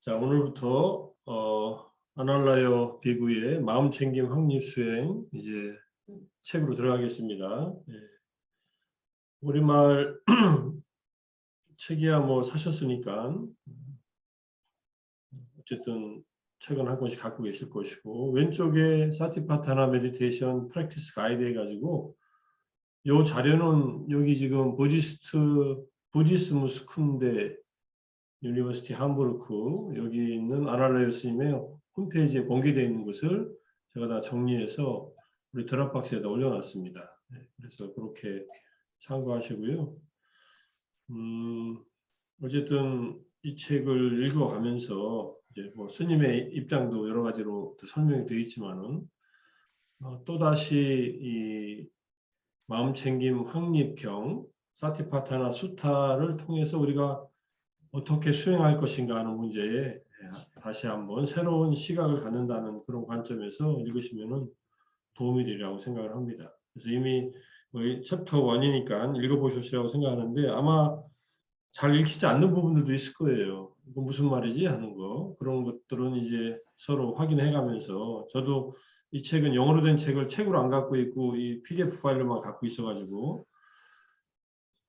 자, 오늘부터 아날라이어 비구의 마음챙김 확립수행 이제 책으로 들어가겠습니다. 예. 우리말 책이야 뭐 사셨으니까 어쨌든 책은 한 권씩 갖고 계실 것이고, 왼쪽에 사티파타나 메디테이션 프랙티스 가이드 해가지고 요 자료는 여기 지금 부디스무 스쿤데 유니버시티 함부르크 여기 있는 아날라이어 스님의 홈페이지에 공개되어 있는 것을 제가 다 정리해서 우리 드랍박스에다 올려놨습니다. 그래서 그렇게 참고하시고요. 어쨌든 이 책을 읽어가면서 이제 뭐 스님의 입장도 여러 가지로 설명이 되어 있지만은 또다시 이 마음챙김 확립경 사티파타나 수타를 통해서 우리가 어떻게 수행할 것인가 하는 문제에 다시 한번 새로운 시각을 갖는다는 그런 관점에서 읽으시면 도움이 되리라고 생각을 합니다. 그래서 이미 뭐 챕터 1이니까 읽어보셨으라고 생각하는데 아마 잘 읽히지 않는 부분들도 있을 거예요. 이거 무슨 말이지 하는 거. 그런 것들은 이제 서로 확인해 가면서, 저도 이 책은 영어로 된 책을 책으로 안 갖고 있고 이 PDF 파일로만 갖고 있어가지고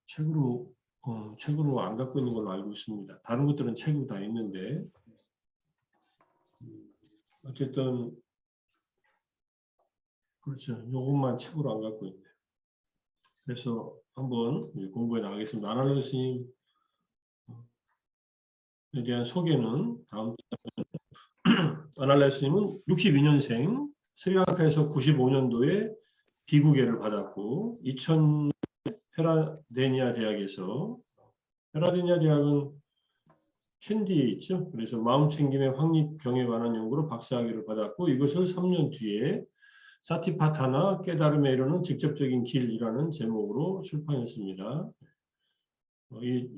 책으로 안 갖고 있는 걸로 알고 있습니다. 다른 것들은 책으로 다 있는데 어쨌든 그렇죠. 요것만 책으로 안 갖고 있네요. 그래서 한번 공부해 나가겠습니다. 아날라이어 스님에 대한 소개는 다음. 아날라이어 스님은 62년생, 스리랑카에서 95년도에 비구계를 받았고 2000 헤라데니아 대학에서, 헤라데니아 대학은 캔디에 있죠. 그래서 마음챙김의 확립경에 관한 연구로 박사학위를 받았고 이것을 3년 뒤에 사티파타나 깨달음에 이르는 직접적인 길이라는 제목으로 출판했습니다.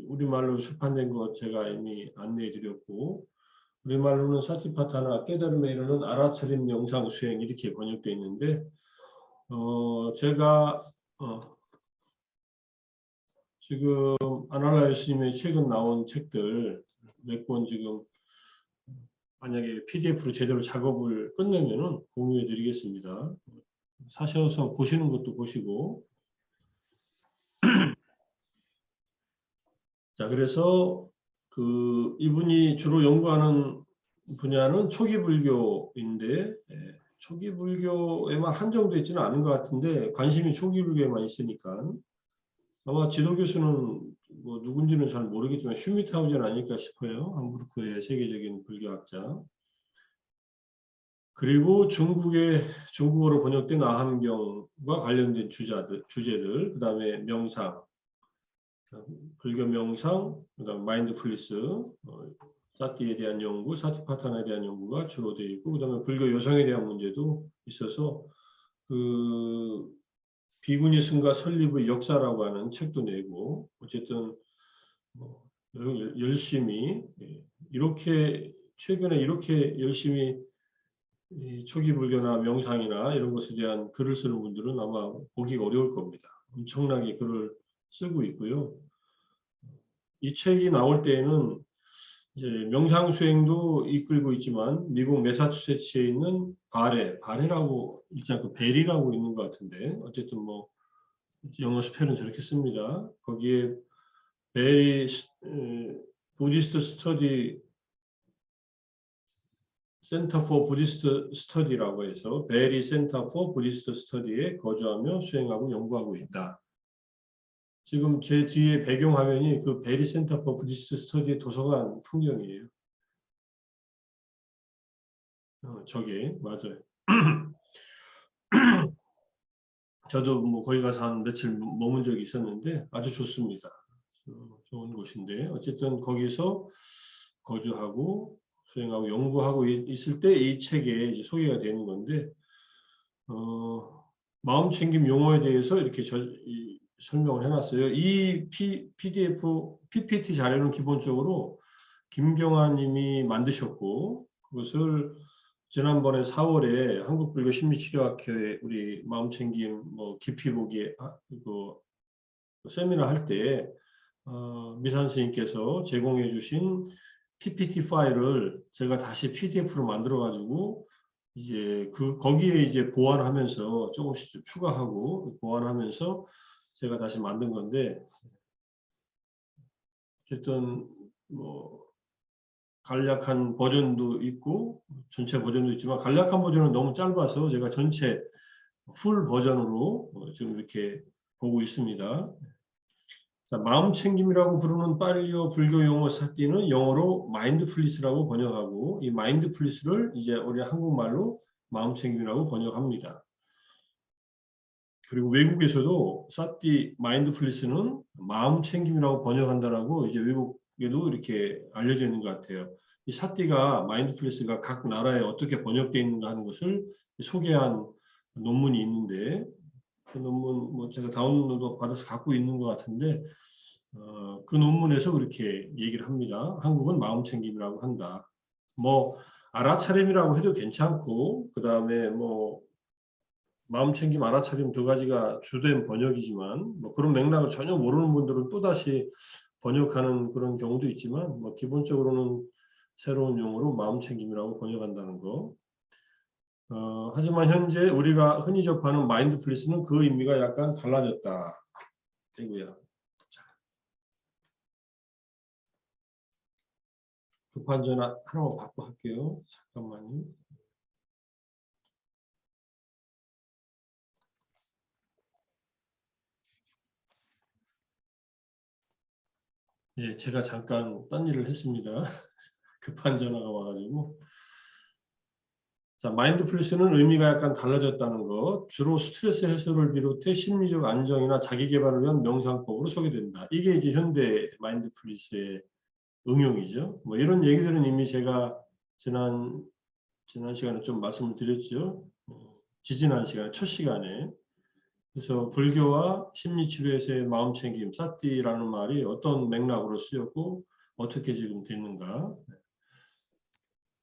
우리말로 출판된 것 제가 이미 안내해 드렸고, 우리말로는 사티파타나 깨달음에 이르는 알아차림 명상 수행 이렇게 번역되어 있는데 제가 지금 아날라이어 스님의 최근 나온 책들 몇 권 지금 만약에 PDF로 제대로 작업을 끝내면은 공유해 드리겠습니다. 사셔서 보시는 것도 보시고. 자, 그래서 이분이 주로 연구하는 분야는 초기 불교인데, 초기 불교에만 한정되어 있지는 않은 것 같은데 관심이 초기 불교에만 있으니까 아마 지도 교수는 뭐 누군지는 잘 모르겠지만 슈미트하우젠 아닐까 싶어요. 함부르크의 세계적인 불교학자. 그리고 중국어로 번역된 아함경과 관련된 주제들, 그 다음에 명상, 불교 명상, 그 다음 마인드풀리스, 사티에 대한 연구, 사티파타나에 대한 연구가 주로 되어 있고, 그 다음에 불교 여성에 대한 문제도 있어서 비구니 승가 설립의 역사라고 하는 책도 내고, 어쨌든 열심히 최근에 이렇게 열심히 초기 불교나 명상이나 이런 것에 대한 글을 쓰는 분들은 아마 보기가 어려울 겁니다. 엄청나게 글을 쓰고 있고요. 이 책이 나올 때에는 이제 명상 수행도 이끌고 있지만 미국 매사추세츠에 있는 바레라고 읽지 않고 벨이라고 있는 것 같은데, 어쨌든 뭐 영어 스펠은 저렇게 씁니다. 거기에 벨이 부디스트 스터디 센터 포 부디스트 스터디라고 해서 벨이 센터 포 부디스트 스터디에 거주하며 수행하고 연구하고 있다. 지금 제 뒤에 배경화면이 그 베리 센터 포 부디스트 스터디 도서관 풍경이에요. 저게 맞아요. 저도 뭐 거기 가서 한 며칠 머문 적이 있었는데 아주 좋습니다. 좋은 곳인데 어쨌든 거기서 거주하고 수행하고 연구하고 있을 때 이 책에 이제 소개가 되는 건데, 마음챙김 용어에 대해서 이렇게 설명을 해놨어요. 이 PDF, PPT 자료는 기본적으로 김경아님이 만드셨고, 그것을 지난번에 4월에 한국불교심리치료학회 우리 마음챙김 뭐 깊이 보기 세미나 할 때 미산 스님께서 제공해 주신 PPT 파일을 제가 다시 PDF로 만들어 가지고 이제 거기에 이제 보완하면서 조금씩 추가하고 보완하면서 제가 다시 만든 건데, 어쨌든 뭐 간략한 버전도 있고 전체 버전도 있지만, 간략한 버전은 너무 짧아서 제가 전체 풀 버전으로 지금 이렇게 보고 있습니다. 자, 마음 챙김이라고 부르는 팔리오 불교 용어 사띠는 영어로 마인드풀리스라고 번역하고, 이 마인드풀리스를 이제 우리 한국말로 마음 챙김이라고 번역합니다. 그리고 외국에서도 사띠 마인드풀리스는 마음 챙김이라고 번역한다라고 이제 외국에도 이렇게 알려져 있는 것 같아요. 이 사띠가 마인드풀리스가 각 나라에 어떻게 번역되어 있는가 하는 것을 소개한 논문이 있는데, 그 논문 뭐 제가 다운로드 받아서 갖고 있는 것 같은데, 그 논문에서 그렇게 얘기를 합니다. 한국은 마음 챙김이라고 한다. 뭐 알아차림이라고 해도 괜찮고, 그 다음에 뭐 마음 챙김, 알아차림 두 가지가 주된 번역이지만, 뭐 그런 맥락을 전혀 모르는 분들은 또 다시 번역하는 그런 경우도 있지만, 뭐 기본적으로는 새로운 용어로 마음 챙김이라고 번역한다는 거. 하지만 현재 우리가 흔히 접하는 마인드풀리스는 그 의미가 약간 달라졌다. 이거야. 급한 전화 하나만 받고 할게요. 잠깐만요. 예, 제가 잠깐 딴 일을 했습니다. 급한 전화가 와가지고. 자, 마인드풀리스는 의미가 약간 달라졌다는 것. 주로 스트레스 해소를 비롯해 심리적 안정이나 자기 개발을 위한 명상법으로 소개된다. 이게 이제 현대 마인드풀리스의 응용이죠. 뭐 이런 얘기들은 이미 제가 지난 시간에 좀 말씀을 드렸죠. 지지난 시간에, 첫 시간에. 그래서 불교와 심리치료에서의 마음챙김, 사띠라는 말이 어떤 맥락으로 쓰였고 어떻게 지금 됐는가.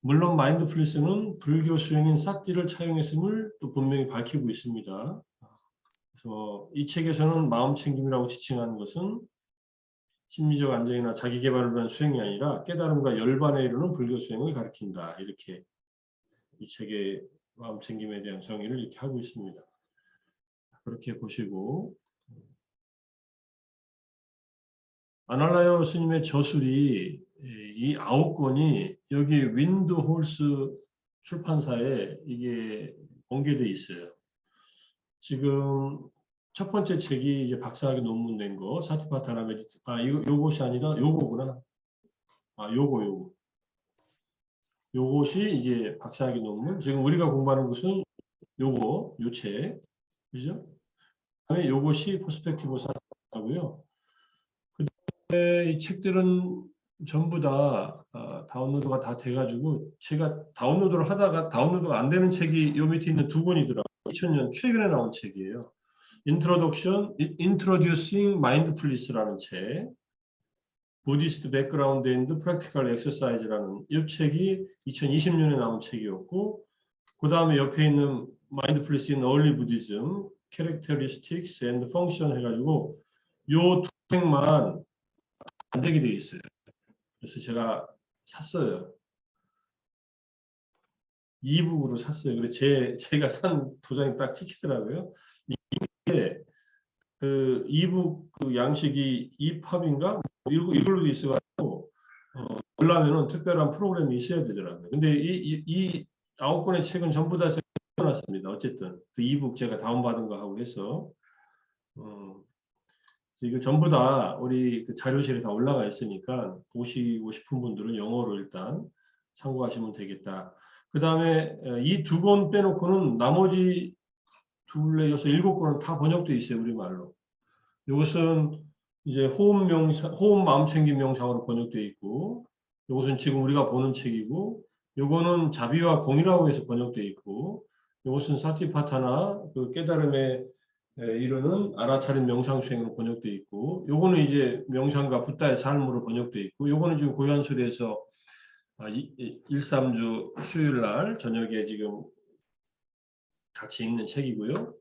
물론 마인드풀리스는 불교 수행인 사띠를 차용했음을 또 분명히 밝히고 있습니다. 그래서 이 책에서는 마음챙김이라고 지칭하는 것은 심리적 안정이나 자기 개발을 위한 수행이 아니라 깨달음과 열반에 이르는 불교 수행을 가리킨다. 이렇게 이 책의 마음챙김에 대한 정의를 이렇게 하고 있습니다. 그렇게 보시고, 아날라요 스님의 저술이 이 9권이 여기 윈드홀스 출판사에 이게 공개돼 있어요. 지금 첫 번째 책이 이제 박사학위 논문 낸 거, 사티파타나 메디트, 요것이 아니라 요거구나. 요것이 이제 박사학위 논문. 지금 우리가 공부하는 것은 요 책. 그죠? 그다음에 요것이 퍼스펙티브 사고요. 이 책들은 전부 다 다운로드가 다 돼가지고, 제가 다운로드를 하다가 다운로드가 안 되는 책이 요 밑에 있는 두 권이더라고요. 2000년 최근에 나온 책이에요. Introducing Mindfulness라는 책, Buddhist Background and Practical Exercise라는 이 책이 2020년에 나온 책이었고, 그 다음에 옆에 있는 Mindfulness in Early Buddhism, Characteristics and Function 해가지고 요 두 책만 안 되게 돼 있어요. 그래서 제가 샀어요. 이북으로 샀어요. 그래서 제가 산 도장이 딱 찍히더라고요. 이게 그 이북 그 양식이 EPUB인가 이걸로도 있어가지고 보려면은 특별한 프로그램이 있어야 되더라고요. 근데 이 9권의 책은 전부 다 제가 놨습니다. 어쨌든 그 이북 제가 다운받은 거 하고 해서 이거 전부 다 우리 그 자료실에 다 올라가 있으니까 보시고 싶은 분들은 영어로 일단 참고하시면 되겠다. 그 다음에 이 두 권 빼놓고는 나머지 둘레 여섯 일곱 권은 다 번역돼 있어요, 우리말로. 이것은 이제 호흡 마음챙김 명상으로 번역돼 있고, 이것은 지금 우리가 보는 책이고, 요거는 자비와 공이라고 해서 번역돼 있고, 이것은 사티파타나 그 깨달음에 이르는 알아차림 명상 수행으로 번역돼 있고, 요거는 이제 명상과 붓다의 삶으로 번역돼 있고, 요거는 지금 고현술에서 1~3주 수요일 날 저녁에 지금 같이 읽는 책이고요.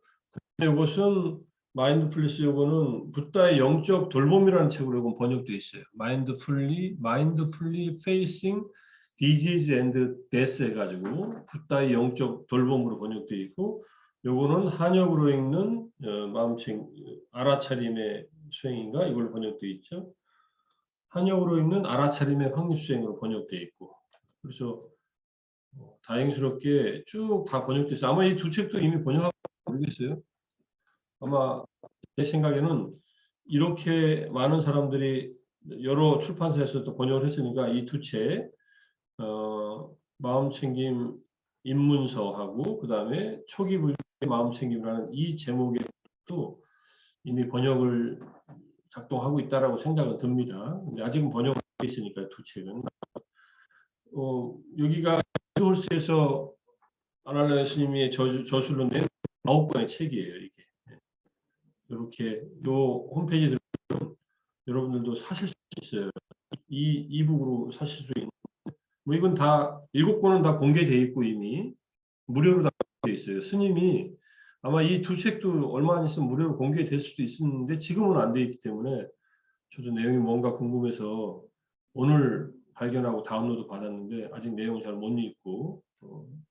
이것은 마인드풀리스 요거는 붓다의 영적 돌봄이라는 책으로 요건 번역되어 있어요. 마인드풀리 Facing Disease and Death 해가지고 붓다의 영적 돌봄으로 번역되어 있고, 요거는 한역으로 읽는 알아차림의 수행인가 이걸로 번역되어 있죠. 한역으로 읽는 알아차림의 확립수행으로 번역되어 있고, 그래서 다행스럽게 쭉 다 번역되어 있어요. 아마 이 두 책도 이미 번역하고 모르겠어요. 아마 제 생각에는 이렇게 많은 사람들이 여러 출판사에서 또 번역을 했으니까 이 두 책, 마음챙김 입문서하고 그 다음에 초기 불교의 마음챙김이라는 이 제목에도 이미 번역을 작동하고 있다라고 생각은 듭니다. 근데 아직은 번역이 있으니까 두 책은. 여기가 홀스에서 아날레 스님의 저술로 낸 9권의 책이에요. 이게. 이렇게 요 홈페이지에 들어가면 여러분들도 사실 수 있어요. 이북으로 사실 수 있는. 뭐 이건 다 7권은 다 공개돼 있고 이미 무료로 다 돼 있어요. 스님이 아마 이 두 책도 얼마 안 있으면 무료로 공개될 수도 있었는데 지금은 안 돼 있기 때문에 저도 내용이 뭔가 궁금해서 오늘 발견하고 다운로드 받았는데 아직 내용을 잘 못 읽고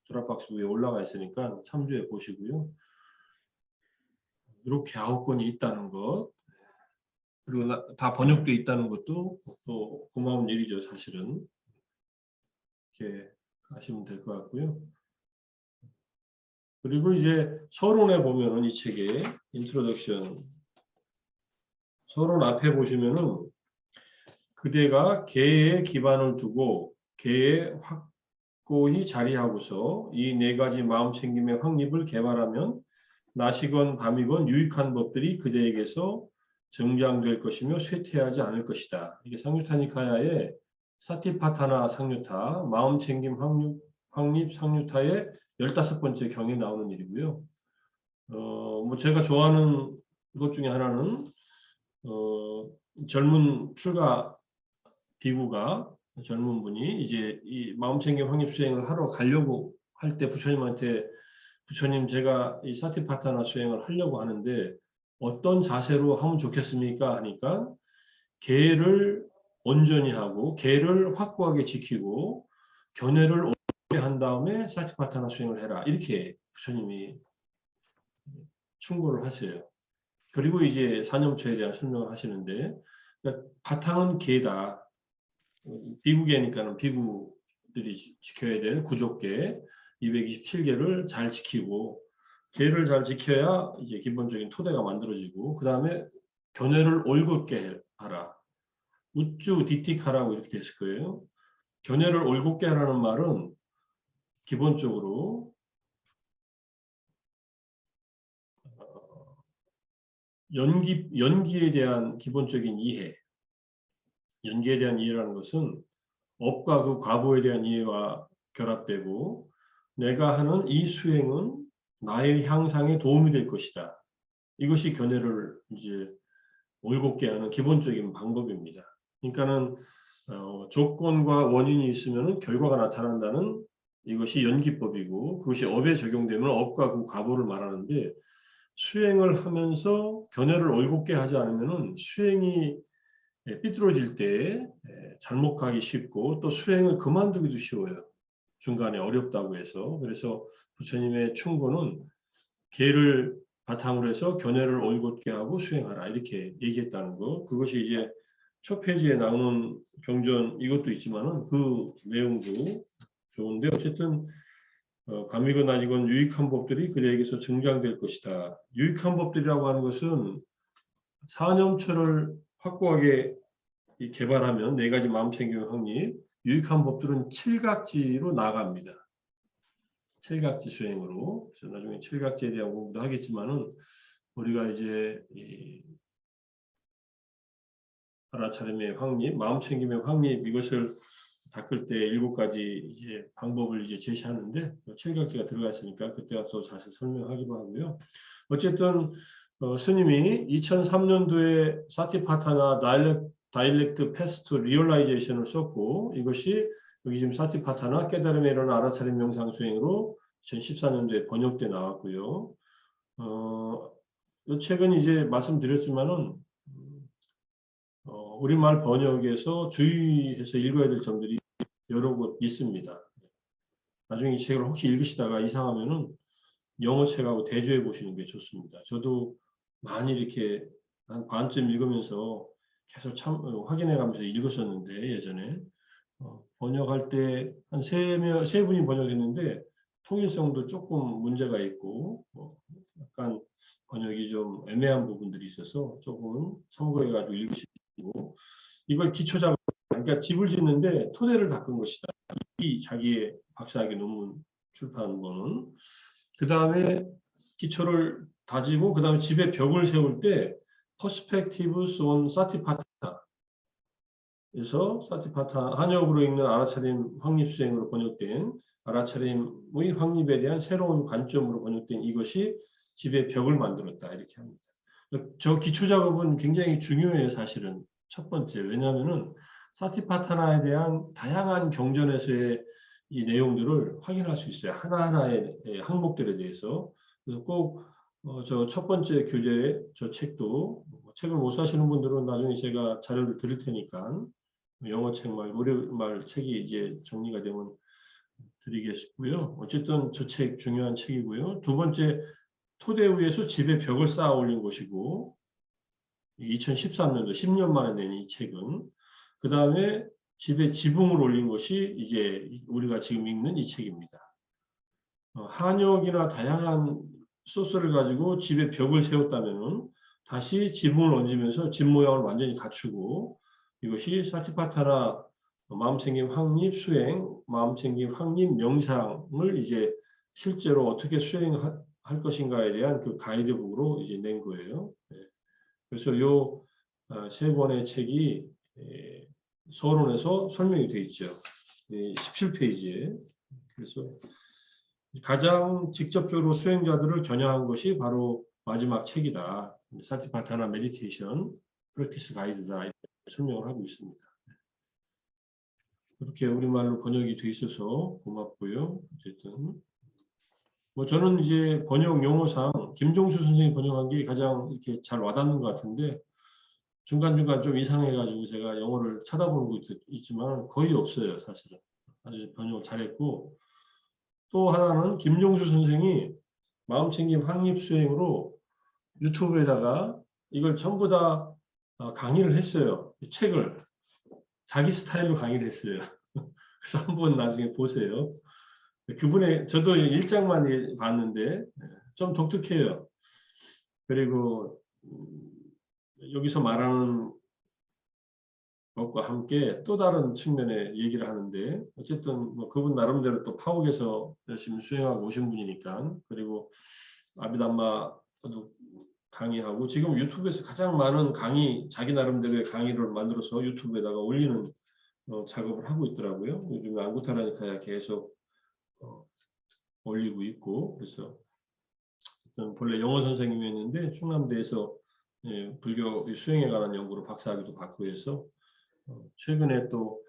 드랍박스 위에 올라가 있으니까 참조해 보시고요. 이렇게 9권이 있다는 것, 그리고 다 번역돼 있다는 것도 또 고마운 일이죠, 사실은. 이렇게 하시면 될 것 같고요. 그리고 이제 서론에 보면은 이 책의 인트로덕션 서론 앞에 보시면은 그대가 계에 기반을 두고 계에 확고히 자리하고서 이 네 가지 마음챙김의 확립을 개발하면 낮이건 밤이건 유익한 법들이 그대에게서 정장될 것이며 쇠퇴하지 않을 것이다. 이게 상유타니카야의 사티파타나 상유타, 마음챙김 확립 상유타의 15번째 경에 나오는 일이고요. 뭐 제가 좋아하는 것 중에 하나는 젊은 출가 비구가 젊은 분이 이제 이 마음챙김 확립 수행을 하러 가려고 할 때 부처님한테 부처님 제가 이 사티파타나 수행을 하려고 하는데 어떤 자세로 하면 좋겠습니까? 하니까 계를 온전히 하고 계를 확고하게 지키고 견해를 오래 한 다음에 사티파타나 수행을 해라. 이렇게 부처님이 충고를 하세요. 그리고 이제 사념처에 대한 설명을 하시는데 그러니까 바탕은 계다. 비구계니까는 비구들이 지켜야 될 구족계 227개를 잘 지키고 계를 잘 지켜야 이제 기본적인 토대가 만들어지고 그 다음에 견해를 올곧게 하라. 우쭈 디티카라고 이렇게 됐을 거예요. 견해를 올곧게 하라는 말은 기본적으로 연기에 대한 기본적인 이해, 연기에 대한 이해라는 것은 업과 그 과보에 대한 이해와 결합되고 내가 하는 이 수행은 나의 향상에 도움이 될 것이다. 이것이 견해를 이제 올곧게 하는 기본적인 방법입니다. 그러니까는 조건과 원인이 있으면 결과가 나타난다는 이것이 연기법이고 그것이 업에 적용되면 업과 그 과보를 말하는데 수행을 하면서 견해를 올곧게 하지 않으면 수행이 삐뚤어질 때 잘못 가기 쉽고 또 수행을 그만두기도 쉬워요. 중간에 어렵다고 해서. 그래서 부처님의 충고는 계를 바탕으로 해서 견해를 올곧게 하고 수행하라 이렇게 얘기했다는 거. 그것이 이제 첫 페이지에 나오는 경전 이것도 있지만은 그 내용도 좋은데 어쨌든 감이건 아니건 유익한 법들이 그대에게서 증장될 것이다. 유익한 법들이라고 하는 것은 사념처를 확고하게 개발하면 네 가지 마음챙김 확립, 유익한 법들은 칠각지로 나갑니다. 칠각지 수행으로. 그래서 나중에 칠각지에 대한 공부도 하겠지만은 우리가 이제 이 알아차림의 확립, 마음챙김의 확립 이것을 닦을 때 7가지 이제 방법을 이제 제시하는데 칠각지가 들어가 있으니까 그때 와서 자세히 설명하기로 하고요. 어쨌든 스님이 2003년도에 사티파타나 다일렉트 패스트 리얼라이제이션을 썼고 이것이 여기 지금 사티파타나 깨달음에 이르는 알아차림 명상 수행으로 2014년도에 번역돼 나왔고요. 이 책은 이제 말씀드렸지만은 우리말 번역에서 주의해서 읽어야 될 점들이 여러 곳 있습니다. 나중에 이 책을 혹시 읽으시다가 이상하면은 영어 책하고 대조해 보시는 게 좋습니다. 저도 많이 이렇게 한 반쯤 읽으면서 계속 확인해 가면서 읽었었는데 예전에 번역할 때 한 세 분이 번역했는데 통일성도 조금 문제가 있고 약간 번역이 좀 애매한 부분들이 있어서 조금 참고해 가지고 읽으시고 이걸 기초 작업 그러니까 집을 짓는데 토대를 닦은 것이다. 이 자기의 박사학위 논문 출판한 거는 그 다음에 기초를 다지고 그 다음에 집에 벽을 세울 때 Perspectives on Satipatthana 에서 사티파타 한역으로 읽는 알아차림 확립수행으로 번역된 알아차림의 확립에 대한 새로운 관점으로 번역된 이것이 집의 벽을 만들었다 이렇게 합니다. 저 기초 작업은 굉장히 중요해요 사실은 첫 번째 왜냐하면은 사티파타나에 대한 다양한 경전에서의 이 내용들을 확인할 수 있어요 하나하나의 항목들에 대해서 그래서 꼭 저 첫 번째 교재 저 책도 책을 못 사시는 분들은 나중에 제가 자료를 드릴 테니까 영어 책 말고 우리말 책이 이제 정리가 되면 드리겠고요. 어쨌든 저 책 중요한 책이고요. 두 번째 토대 위에서 집에 벽을 쌓아 올린 것이고 2013년도 10년 만에 낸 이 책은 그 다음에 집에 지붕을 올린 것이 이제 우리가 지금 읽는 이 책입니다. 한역이나 다양한 소스를 가지고 집에 벽을 세웠다면은 다시 지붕을 얹으면서 집 모양을 완전히 갖추고 이것이 사티파타나 마음챙김 확립 수행, 마음챙김 확립 명상을 이제 실제로 어떻게 수행할 것인가에 대한 그 가이드북으로 이제 낸 거예요. 그래서 요 세 권의 책이 서론에서 설명이 되어 있죠. 17페이지에. 그래서 가장 직접적으로 수행자들을 겨냥한 것이 바로 마지막 책이다. 사티파타나 메디테이션 프랙티스 가이드다. 이렇게 설명을 하고 있습니다. 그렇게 우리말로 번역이 돼 있어서 고맙고요. 어쨌든 뭐 저는 이제 번역 용어상 김종수 선생님이 번역한 게 가장 이렇게 잘 와닿는 것 같은데 중간중간 좀 이상해가지고 제가 영어를 찾아보는 거 있지만 거의 없어요, 사실은. 아주 번역을 잘했고 또 하나는 김종수 선생이 마음챙김 확립수행으로 유튜브에다가 이걸 전부 다 강의를 했어요. 이 책을 자기 스타일로 강의를 했어요. 그래서 한번 나중에 보세요. 그분의 저도 일장만 봤는데 좀 독특해요. 그리고 여기서 말하는 것과 함께 또 다른 측면의 얘기를 하는데 어쨌든 뭐 그분 나름대로 또 파옥에서 열심히 수행하고 오신 분이니까 그리고 아비담마도 강의하고 지금 유튜브에서 가장 많은 강의 자기 나름대로의 강의를 만들어서 유튜브에다가 올리는 작업을 하고 있더라고요. 요즘 안구타라니카야 계속 올리고 있고 그래서 본래 영어 선생님이었는데 충남대에서 불교 수행에 관한 연구로 박사학위도 받고 해서 최근에 또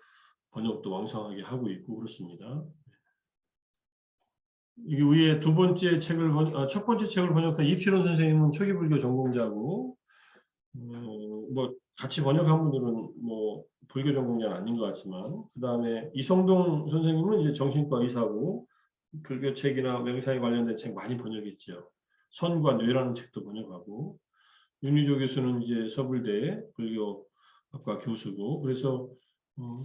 번역도 왕성하게 하고 있고 그렇습니다. 이게 위에 두 번째 책을 첫 번째 책을 번역한 이필원 선생님은 초기불교 전공자고 뭐 같이 번역한 분들은 뭐 불교 전공자는 아닌 것 같지만 그 다음에 이성동 선생님은 이제 정신과 의사고 불교 책이나 명상에 관련된 책 많이 번역했죠. 선과 뇌라는 책도 번역하고 윤유조 교수는 이제 서울대 불교학과 교수고 그래서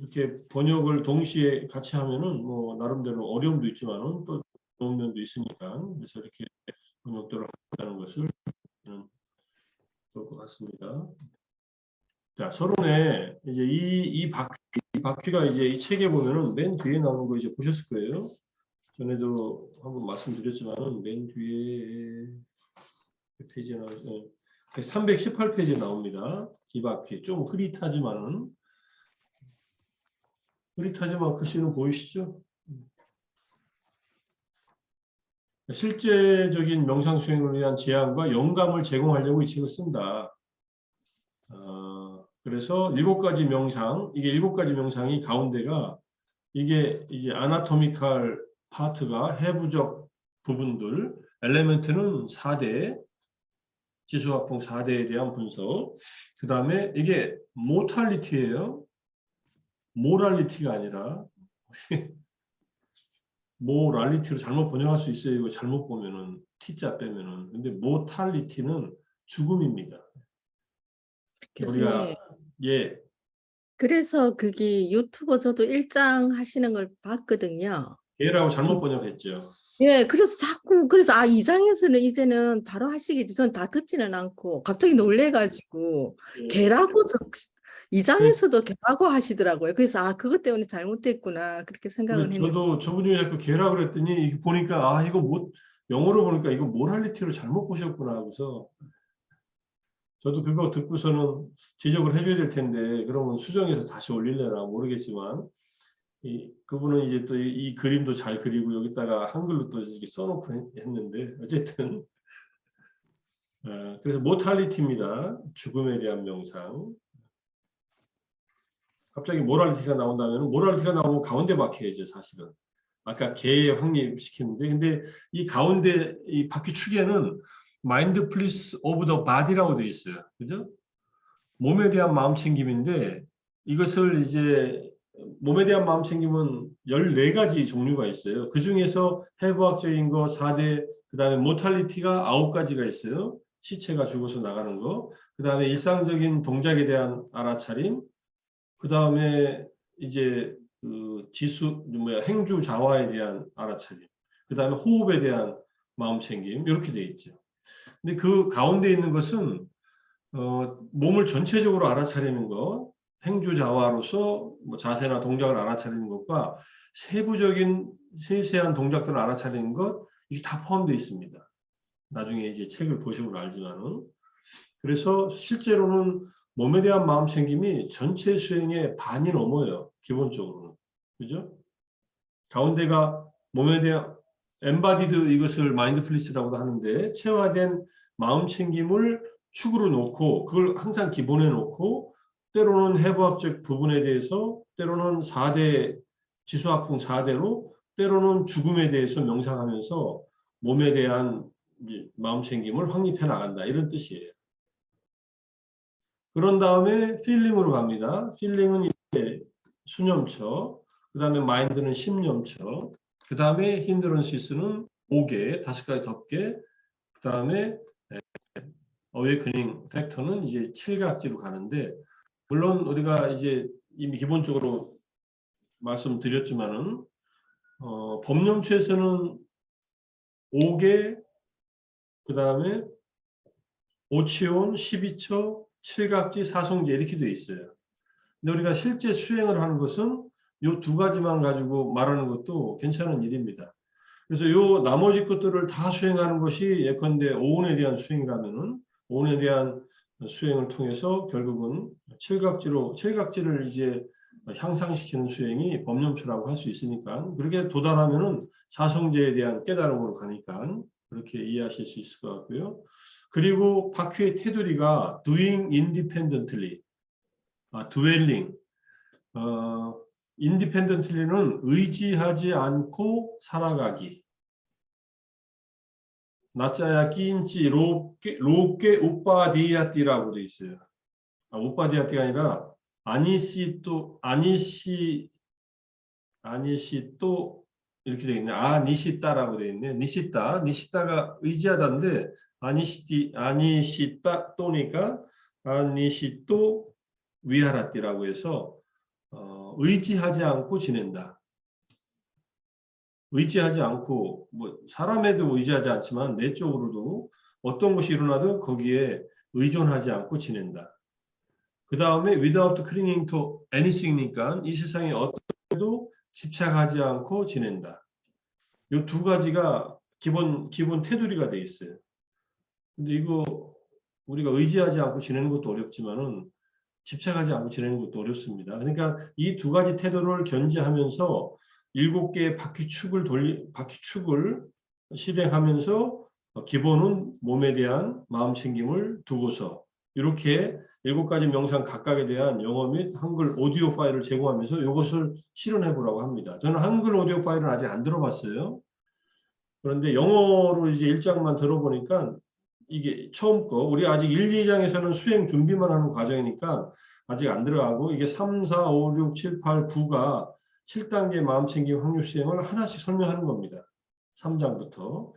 이렇게 번역을 동시에 같이 하면은 뭐 나름대로 어려움도 있지만은 또 좋은 면도 있으니까 그래서 이렇게 번역들을 한다는 것을 좋을 것 같습니다. 자 서론에 이제 이 바퀴가 이제 이 책에 보면은 맨 뒤에 나오는 거 이제 보셨을 거예요. 전에도 한번 말씀드렸지만은 맨 뒤에 페이지에 나오죠. 318페이지에 나옵니다. 이 바퀴 좀 흐릿하지만 글씨는 보이시죠? 실제적인 명상 수행을 위한 제안과 영감을 제공하려고 이 책을 쓴다. 그래서 7가지 명상, 이게 7가지 명상이 가운데가 이게 이제 아나토미칼 파트가 해부적 부분들, 엘레멘트는 4대, 지수화풍 4대에 대한 분석. 그 다음에 이게 모탈리티예요. 모랄리티가 아니라 모랄리티로 잘못 번역할 수 있어요. 이거 잘못 보면은 T자 빼면은. 근데 모탈리티는 죽음입니다. 교수님. 예. 그래서 그게 유튜버 저도 1장 하시는 걸 봤거든요. 개라고 잘못 번역했죠. 예, 그래서 자꾸 그래서 2장에서는 이제는 바로 하시겠지. 전 다 듣지는 않고 갑자기 놀래가지고 예. 개라고 2장에서도 개라고 하시더라고요. 그래서 그것 때문에 잘못됐구나 그렇게 생각은 했는데. 저도 저분이 자꾸 개라 그랬더니 보니까 이거 영어로 보니까 이거 모랄리티로 잘못 보셨구나 하고서 저도 그거 듣고서는 지적을 해줘야 될 텐데 그러면 수정해서 다시 올릴래나 모르겠지만 그분은 이제 또 이 그림도 잘 그리고 여기다가 한글로 또 이렇게 써놓고 했는데 어쨌든 그래서 모탈리티입니다. 죽음에 대한 명상. 갑자기 모랄리티가 나온다면 모랄리티가 나오면 가운데 박혀야죠 사실은. 아까 개 확립시켰는데 근데 이 가운데 이 바퀴 축에는 mindfulness of the body라고 되어 있어요. 그죠? 몸에 대한 마음 챙김인데 이것을 이제 몸에 대한 마음 챙김은 14가지 종류가 있어요. 그 중에서 해부학적인 거 4대, 그 다음에 모탈리티가 9가지가 있어요. 시체가 죽어서 나가는 거. 그 다음에 일상적인 동작에 대한 알아차림. 그 다음에 이제 그 행주 자화에 대한 알아차림. 그 다음에 호흡에 대한 마음 챙김. 이렇게 되어 있죠. 근데 그 가운데 있는 것은 몸을 전체적으로 알아차리는 것, 행주자화로서 뭐 자세나 동작을 알아차리는 것과 세부적인 세세한 동작들을 알아차리는 것, 이게 다 포함되어 있습니다. 나중에 이제 책을 보시면 알지만은. 그래서 실제로는 몸에 대한 마음 챙김이 전체 수행의 반이 넘어요. 기본적으로는. 그죠? 가운데가 몸에 대한 엠바디드 이것을 마인드풀리스라고도 하는데 체화된 마음 챙김을 축으로 놓고 그걸 항상 기본에 놓고 때로는 해부학적 부분에 대해서 때로는 4대 지수화풍 4대로 때로는 죽음에 대해서 명상하면서 몸에 대한 마음 챙김을 확립해 나간다 이런 뜻이에요. 그런 다음에 필링으로 갑니다. 필링은 이제 수념처, 그 다음에 마인드는 10념처, 그 다음에 힌드런시스는 5개, 5가지 덮개, 그 다음에 어웨이크닝 팩터는 이제 7각지로 가는데 물론 우리가 이제 이미 기본적으로 말씀드렸지만은 법념처에서는 5개, 그 다음에 오치온, 12처, 7각지, 사성제 이렇게 되어 있어요. 근데 우리가 실제 수행을 하는 것은 이 2가지만 가지고 말하는 것도 괜찮은 일입니다. 그래서 이 나머지 것들을 다 수행하는 것이 예컨대 오온에 대한 수행이라면은 오온에 대한 수행을 통해서 결국은 칠각지를 이제 향상시키는 수행이 법념처라고 할 수 있으니까 그렇게 도달하면은 사성제에 대한 깨달음으로 가니까 그렇게 이해하실 수 있을 것 같고요. 그리고 바퀴의 테두리가 doing independently, dwelling, independently는 의지하지 않고 살아가기. 나짜야 끼인지 로게 우빠디아띠라고 되어 있어요. 우빠디아띠가 아니라 아니시또 이렇게 되어 있네. 니시따라고 되어 있네. 니시따가 의지하다인데 아니시따 또니까 아니시또 위하라띠라고 해서 의지하지 않고 지낸다. 의지하지 않고 뭐 사람에도 의지하지 않지만 내적으로도 어떤 것이 일어나도 거기에 의존하지 않고 지낸다. 그 다음에 without clinging to anything이니까 이 세상에 어떤 것도 집착하지 않고 지낸다. 이 2가지가 기본 테두리가 돼 있어요. 근데 이거 우리가 의지하지 않고 지내는 것도 어렵지만은 집착하지 않고 지내는 것도 어렵습니다. 그러니까 이 2가지 태도를 견지하면서 7개의 바퀴축을 실행하면서 기본은 몸에 대한 마음 챙김을 두고서 이렇게 7가지 명상 각각에 대한 영어 및 한글 오디오 파일을 제공하면서 이것을 실현해 보라고 합니다. 저는 한글 오디오 파일은 아직 안 들어봤어요. 그런데 영어로 이제 1장만 들어보니까 이게 처음 거 우리 아직 1, 2장에서는 수행 준비만 하는 과정이니까 아직 안 들어가고 이게 3, 4, 5, 6, 7, 8, 9가 7단계 마음챙김 확률 수행을 하나씩 설명하는 겁니다. 3장부터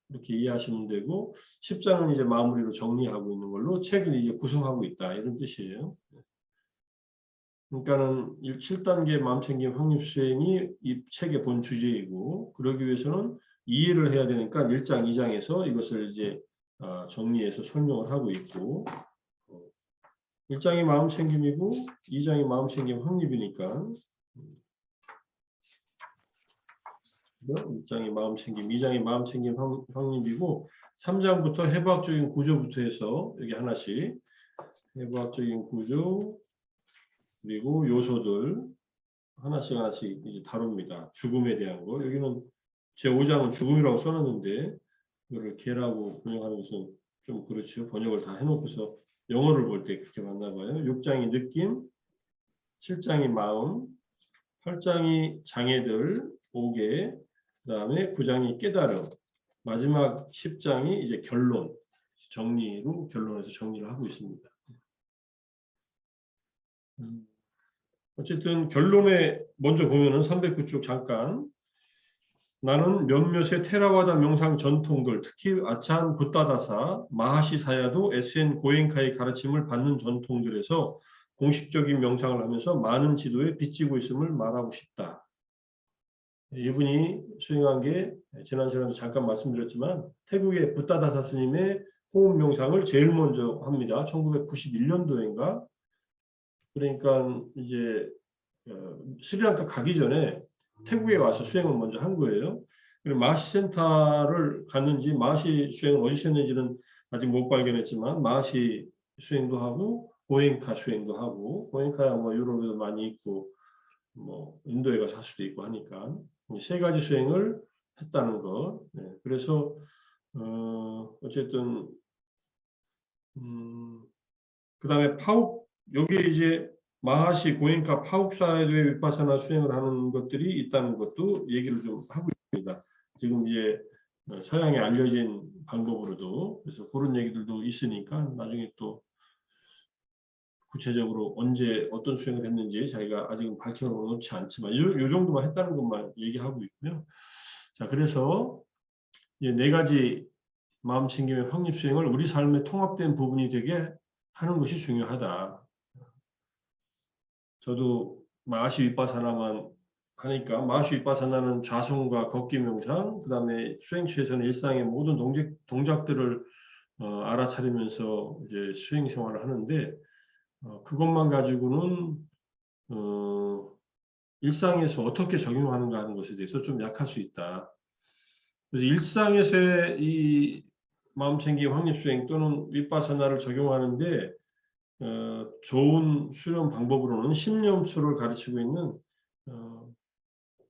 이렇게 이해하시면 되고 10장은 이제 마무리로 정리하고 있는 걸로 책을 이제 구성하고 있다 이런 뜻이에요. 그러니까는 7단계 마음챙김 확률 수행이 이 책의 본 주제이고 그러기 위해서는 이해를 해야 되니까 1장, 2장에서 이것을 이제 정리해서 설명을 하고 있고 1장이 마음챙김이고 2장이 마음챙김 확립이니까 1장이 마음챙김, 2장이 마음챙김 확립이고 3장부터 해부학적인 구조부터 해서 여기 하나씩 해부학적인 구조 그리고 요소들 하나씩 이제 다룹니다. 죽음에 대한 거. 여기는 제 5장은 죽음이라고 써놨는데 이거를 개라고 번역하는 것은 좀 그렇죠. 번역을 다 해놓고서 영어를 볼 때 그렇게 맞나 봐요. 6장이 느낌, 7장이 마음, 8장이 장애들 5개, 그 다음에 9장이 깨달음, 마지막 10장이 이제 결론, 결론에서 정리를 하고 있습니다. 어쨌든 결론에 먼저 보면은 309쪽 잠깐 나는 몇몇의 테라와다 명상 전통들 특히 아찬 붓다다사 마하시 사야도 SN 고엔카의 가르침을 받는 전통들에서 공식적인 명상을 하면서 많은 지도에 빚지고 있음을 말하고 싶다. 이분이 수행한 게 지난 시간에 잠깐 말씀드렸지만 태국의 붓다다사 스님의 호흡 명상을 제일 먼저 합니다. 1991년도인가 그러니까 이제 스리랑카 가기 전에 태국에 와서 수행을 먼저 한 거예요. 그리고 마하시 센터를 갔는지 마하시 수행을 어디서 했는지는 아직 못 발견했지만 마하시 수행도 하고 고엔카 수행도 하고 고엔카야 뭐 유럽에도 많이 있고 뭐 인도에 가서 할 수도 있고 하니까 세 가지 수행을 했다는 것. 네, 그래서 어쨌든 그 다음에 파욱 여기 이제 마하시 고엔카 파욱사이드의 위파사나 수행을 하는 것들이 있다는 것도 얘기를 좀 하고 있습니다. 지금 이제 서양에 알려진 방법으로도 그래서 그런 얘기들도 있으니까 나중에 또 구체적으로 언제 어떤 수행을 했는지 자기가 아직은 밝혀놓지 않지만 이 정도만 했다는 것만 얘기하고 있고요. 자 그래서 이제 4가지 마음챙김의 확립 수행을 우리 삶에 통합된 부분이 되게 하는 것이 중요하다. 저도 마하시 윗바사나만 하니까 마하시 윗바사나는 좌송과 걷기 명상, 그 다음에 수행처에서는 일상의 모든 동작들을 알아차리면서 이제 수행 생활을 하는데 그것만 가지고는 일상에서 어떻게 적용하는가 하는 것에 대해서 좀 약할 수 있다. 그래서 일상에서의 이 마음챙김 확립수행 또는 윗바사나를 적용하는데 좋은 수련 방법으로는 신념수를 가르치고 있는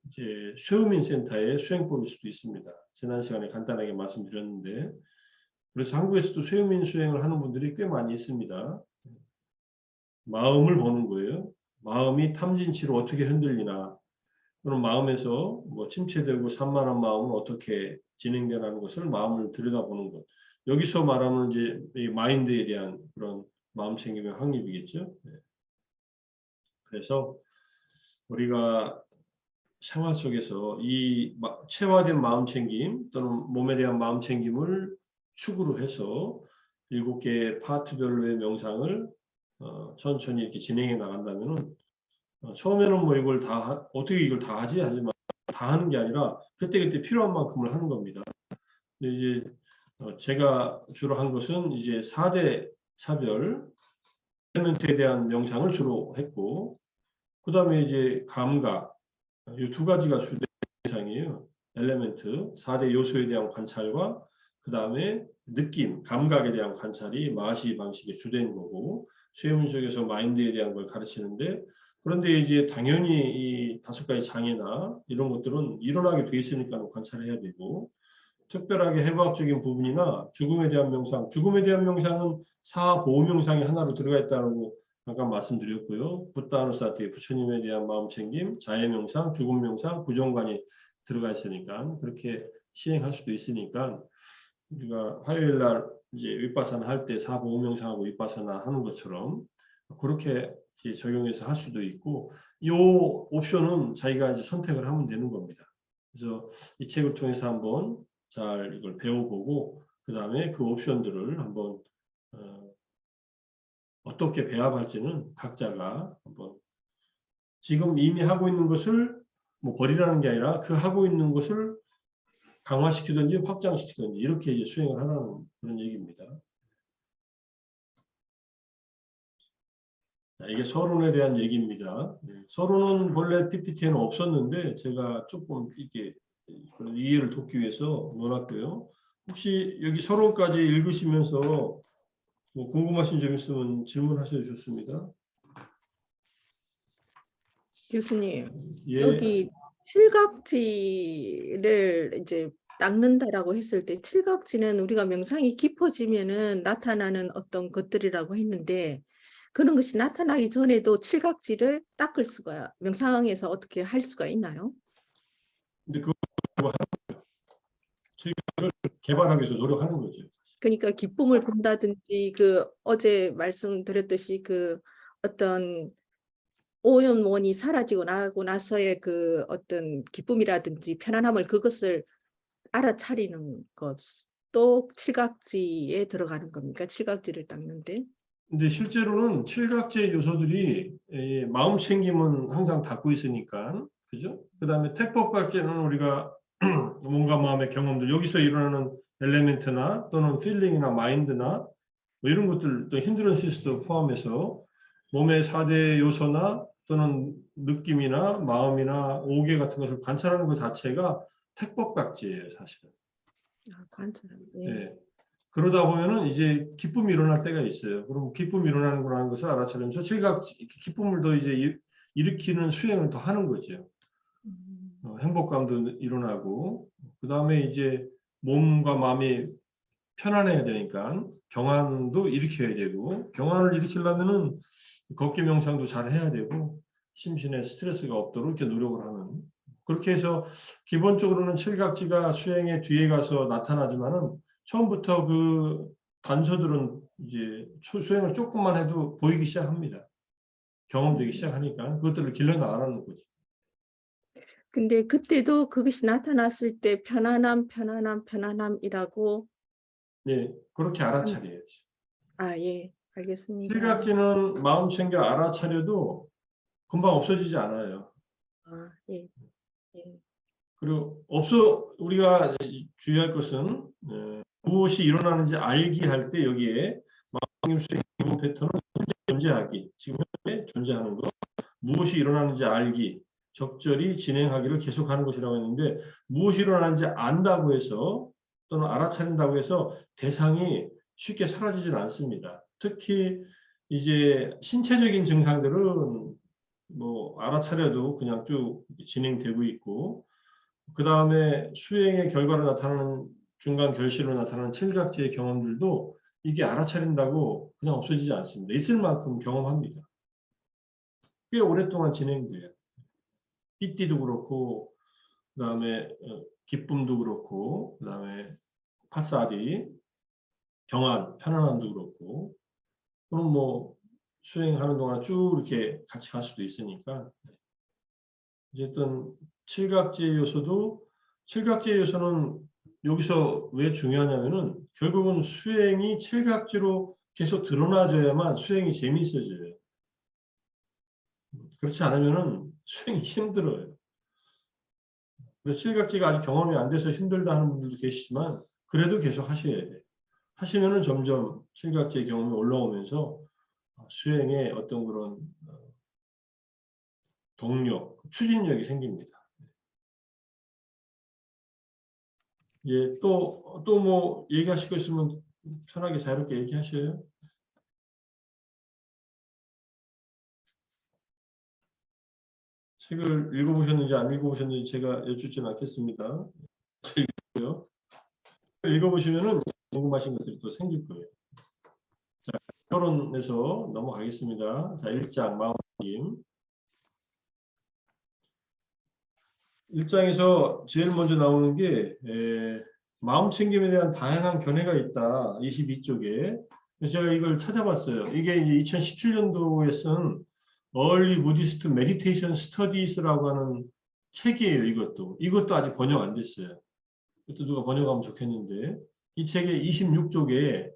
이제 쇠우민 센터의 수행법일 수도 있습니다. 지난 시간에 간단하게 말씀드렸는데 그래서 한국에서도 쇠우민 수행을 하는 분들이 꽤 많이 있습니다. 마음을 보는 거예요. 마음이 탐진치로 어떻게 흔들리나 또는 마음에서 뭐 침체되고 산만한 마음은 어떻게 진행되는 것을 마음을 들여다보는 것. 여기서 말하는 이제 이 마인드에 대한 그런 마음챙김의 확립이겠죠. 네. 그래서 우리가 생활 속에서 이 체화된 마음챙김 또는 몸에 대한 마음챙김을 축으로 해서 7개의 파트별로의 명상을 천천히 이렇게 진행해 나간다면은 처음에는 뭐 이걸 다 어떻게 이걸 다 하지 하지만 다 하는 게 아니라 그때그때 필요한 만큼을 하는 겁니다. 근데 이제 제가 주로 한 것은 이제 4대 차별 엘리멘트에 대한 명상을 주로 했고 그 다음에 이제 감각 이 2가지가 주된 명상이에요. 엘리멘트 4대 요소에 대한 관찰과 그 다음에 느낌 감각에 대한 관찰이 마하시 방식의 주된 거고 수행문 속에서 마인드에 대한 걸 가르치는데 그런데 이제 당연히 이 5가지 장애나 이런 것들은 일어나게 돼 있으니까 관찰해야 되고 특별하게 해부학적인 부분이나 죽음에 대한 명상, 죽음에 대한 명상은 사보호 명상이 하나로 들어가 있다고 잠깐 말씀드렸고요. 붓다누사티 부처님에 대한 마음챙김, 자해 명상, 죽음 명상, 부정관이 들어가 있으니까 그렇게 시행할 수도 있으니까 우리가 화요일 날 이제 윗바사나 할 때 사보호명상하고 윗바사나 하는 것처럼 그렇게 이제 적용해서 할 수도 있고, 이 옵션은 자기가 이제 선택을 하면 되는 겁니다. 그래서 이 책을 통해서 한번 잘 이걸 배워보고 그 다음에 그 옵션들을 한번 어떻게 배합할지는 각자가 한번 지금 이미 하고 있는 것을 뭐 버리라는 게 아니라 그 하고 있는 것을 강화시키든지 확장시키든지 이렇게 이제 수행을 하라는 그런 얘기입니다. 자, 이게 서론에 대한 얘기입니다. 서론은 본래 PPT에는 없었는데 제가 조금 이렇게 이해를 돕기 위해서 넣어놨고요. 혹시 여기 서론까지 읽으시면서 뭐 궁금하신 점 있으면 질문하셔도 좋습니다. 교수님, 예. 여기 칠각지를 이제 닦는다라고 했을 때 칠각지는 우리가 명상이 깊어지면은 나타나는 어떤 것들이라고 했는데 그런 것이 나타나기 전에도 칠각지를 닦을 수가 명상에서 어떻게 할 수가 있나요? 근데 그거 개발하기 위해서 노력하는 거죠. 그러니까 기쁨을 본다든지 그 어제 말씀드렸듯이 그 어떤 오염원이 사라지고 나고 나서의 그 어떤 기쁨이라든지 편안함을 그것을 알아차리는 것도 칠각지에 들어가는 겁니까? 칠각지를 닦는데. 근데 실제로는 칠각지의 요소들이 마음 챙김은 항상 닫고 있으니까, 그죠? 그 다음에 택법각지는 우리가 몸과 마음의 경험들, 여기서 일어나는 엘레멘트나 또는 필링이나 마인드나 뭐 이런 것들, 또 힌드런시스도 포함해서 몸의 4대 요소나 또는 느낌이나 마음이나 오개 같은 것을 관찰하는 것 자체가 택법각지예요, 사실은. 관찰하는. 네. 그러다 보면은 이제 기쁨이 일어날 때가 있어요. 그럼 기쁨이 일어나는 거라는 것을 알아차리면서 기쁨을 더 이제 일으키는 수행을 더 하는 거죠. 행복감도 일어나고, 그 다음에 이제 몸과 마음이 편안해야 되니까 경안도 일으켜야 되고, 경안을 일으키려면은 걷기 명상도 잘 해야 되고, 심신에 스트레스가 없도록 이렇게 노력을 하는. 그렇게 해서 기본적으로는 칠각지가 수행의 뒤에 가서 나타나지만은 처음부터 그 단서들은 이제 수행을 조금만 해도 보이기 시작합니다. 경험되기 시작하니까 그것들을 길러 나가라는 거죠. 근데 그때도 그것이 나타났을 때 편안함이라고. 네, 그렇게 알아차려야지. 예, 알겠습니다. 칠각지는 마음 챙겨 알아차려도 금방 없어지지 않아요. 예, 예. 그리고 우리가 주의할 것은 무엇이 일어나는지 알기 할 때 여기에 마음 수행 기본 패턴은 존재하기, 지금 현재 존재하는 것, 무엇이 일어나는지 알기, 적절히 진행하기를 계속하는 것이라고 했는데 무엇이 일어나는지 안다고 해서 또는 알아차린다고 해서 대상이 쉽게 사라지지는 않습니다. 특히 이제 신체적인 증상들은 뭐 알아차려도 그냥 쭉 진행되고 있고, 그 다음에 수행의 결과로 나타나는 중간 결실로 나타나는 칠각지의 경험들도 이게 알아차린다고 그냥 없어지지 않습니다. 있을 만큼 경험합니다. 꽤 오랫동안 진행돼요. 삐띠도 그렇고, 그 다음에 기쁨도 그렇고, 그 다음에 파사디, 경안, 편안함도 그렇고, 그럼 뭐 수행하는 동안 쭉 이렇게 같이 갈 수도 있으니까. 어쨌든 칠각지의 요소는 여기서 왜 중요하냐면은 결국은 수행이 칠각지로 계속 드러나줘야만 수행이 재미있어져요. 그렇지 않으면은 수행이 힘들어요. 그래서 칠각지가 아직 경험이 안 돼서 힘들다 하는 분들도 계시지만 그래도 계속 하셔야 돼요. 하시면은 점점 칠각지의 경험이 올라오면서 수행에 어떤 그런 동력, 추진력이 생깁니다. 예, 또 뭐 얘기하실 거 있으면 편하게 자유롭게 얘기하셔요. 책을 읽어보셨는지 안 읽어보셨는지 제가 여쭙지는 않겠습니다. 읽어보시면은 궁금하신 것들이 또 생길 거예요. 자, 토론에서 넘어가겠습니다. 자, 1장 마음님. 1장에서 제일 먼저 나오는 게 마음 챙김에 대한 다양한 견해가 있다. 22쪽에. 그래서 제가 이걸 찾아봤어요. 이게 이제 2017년도에 쓴 Early Buddhist Meditation Studies라고 하는 책이에요. 이것도 아직 번역 안 됐어요. 이것도 누가 번역하면 좋겠는데 이 책의 26쪽에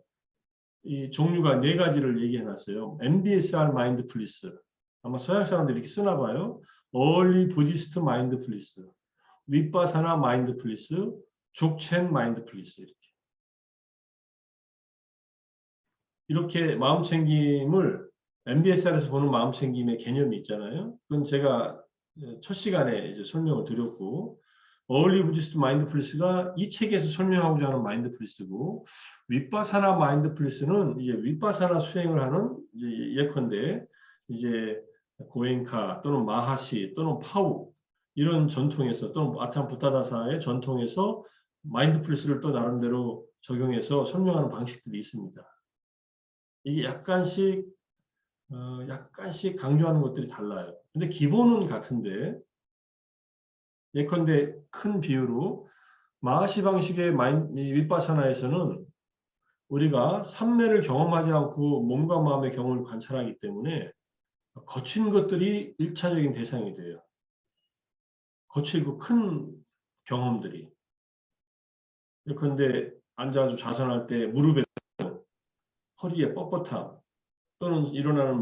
이 종류가 4가지를 얘기해 놨어요. MBSR Mindfulness. 아마 서양 사람들이 이렇게 쓰나 봐요. Early Buddhist Mindfulness, Vipassana Mindfulness, 족첸 Mindfulness 이렇게 마음 챙김을 MBSR에서 보는 마음 챙김의 개념이 있잖아요. 그건 제가 첫 시간에 이제 설명을 드렸고, Early Buddhist Mindfulness가 이 책에서 설명하고자 하는 마인드풀니스고, 윗바사나 마인드풀니스는 이제 윗바사나 수행을 하는 이제 예컨대 이제 고엔카 또는 마하시 또는 파우 이런 전통에서 또는 아참 부타다사의 전통에서 마인드풀니스를 또 나름대로 적용해서 설명하는 방식들이 있습니다. 이게 약간씩 강조하는 것들이 달라요. 근데 기본은 같은데 예컨대 큰 비유로 마하시 방식의 윗바사나에서는 우리가 삼매를 경험하지 않고 몸과 마음의 경험을 관찰하기 때문에 거친 것들이 1차적인 대상이 돼요. 거칠고 큰 경험들이. 예컨대 앉아서 좌선할 때 무릎에 허리에 뻣뻣함 또는 일어나는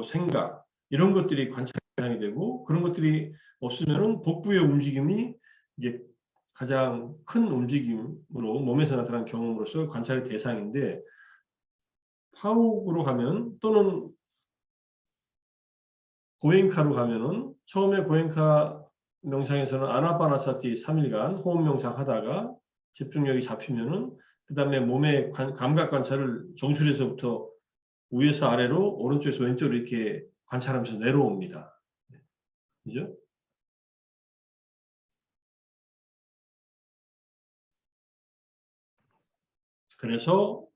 생각 이런 것들이 관찰 대상이 되고 그런 것들이 없으면은 복부의 움직임이 이게 가장 큰 움직임으로 몸에서 나타나는 경험으로서 관찰의 대상인데 파욱으로 가면 또는 고엔카로 가면은 처음에 고엔카 명상에서는 아나파나사티 3일간 호흡 명상 하다가 집중력이 잡히면은 그 다음에 몸의 감각 관찰을 정수리에서부터 위에서 아래로 오른쪽에서 왼쪽으로 이렇게 관찰하면서 내려옵니다. 그죠? 그래서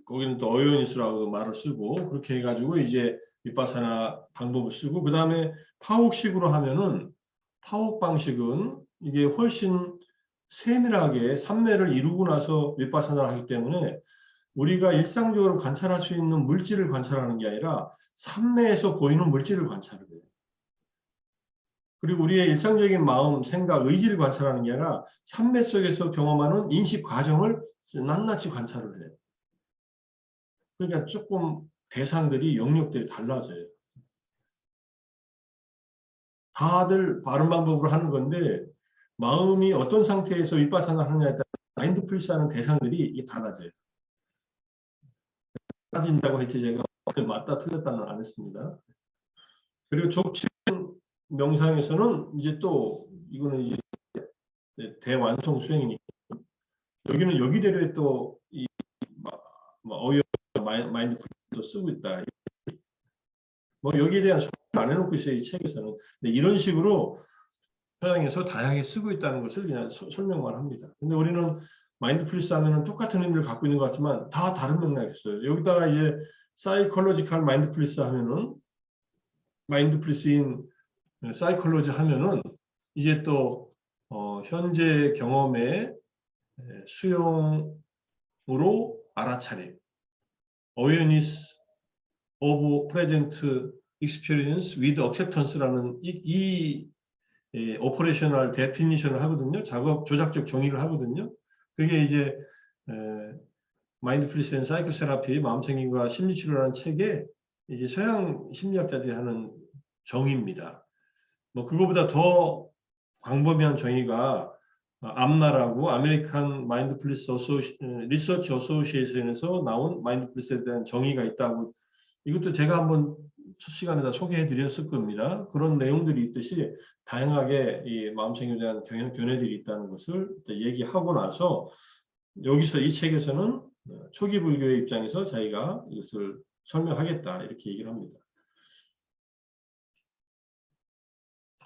거기는 또 어요니스라고 말을 쓰고 그렇게 해가지고 이제 윗바사나 방법을 쓰고 그 다음에 파옥식으로 하면은 파옥 방식은 이게 훨씬 세밀하게 삼매를 이루고 나서 윗바사나를 하기 때문에 우리가 일상적으로 관찰할 수 있는 물질을 관찰하는 게 아니라 삼매에서 보이는 물질을 관찰을 해요. 그리고 우리의 일상적인 마음, 생각, 의지를 관찰하는 게 아니라 삼매 속에서 경험하는 인식 과정을 낱낱이 관찰을 해요. 그러니까 조금 대상들이 영역들이 달라져요. 다들 바른 방법으로 하는 건데 마음이 어떤 상태에서 윗바사나 하느냐에 따라 마인드풀니스 하는 대상들이 달라져요. 달라진다고 했지 제가 맞다 틀렸다는 안 했습니다. 그리고 족치 명상에서는 이제 또 이거는 이제 대완성 수행이니까 여기는 여기대로의 또이 어여 마인드풀니스도 쓰고 있다. 뭐 여기에 대한 설명 안 해놓고 있어요 이 책에서는. 근데 이런 식으로 서양에서 다양하게 쓰고 있다는 것을 그냥 설명만 합니다. 근데 우리는 마인드풀니스 하면은 똑같은 의미를 갖고 있는 것 같지만 다 다른 맥락이 있어요. 여기다가 이제 사이콜로지컬 마인드풀니스 하면은 마인드풀니스인 사이콜로지 하면은 이제 또 현재 경험의 수용으로 알아차림, awareness of present experience with acceptance라는 이 오퍼레이셔널 데피니션을 하거든요. 작업 조작적 정의를 하거든요. 그게 이제 마인드풀니스 앤 사이코세라피 마음챙김과 심리치료라는 책에 이제 서양 심리학자들이 하는 정의입니다. 뭐 그거보다 더 광범위한 정의가 암나라고 아메리칸 마인드풀니스 리서치 어소시에이션에서 나온 마인드풀니스에 대한 정의가 있다고 이것도 제가 한번 첫 시간에다 소개해 드렸을 겁니다. 그런 내용들이 있듯이 다양하게 이 마음챙김에 대한 견해들이 있다는 것을 얘기하고 나서 여기서 이 책에서는 초기 불교의 입장에서 자기가 이것을 설명하겠다 이렇게 얘기를 합니다.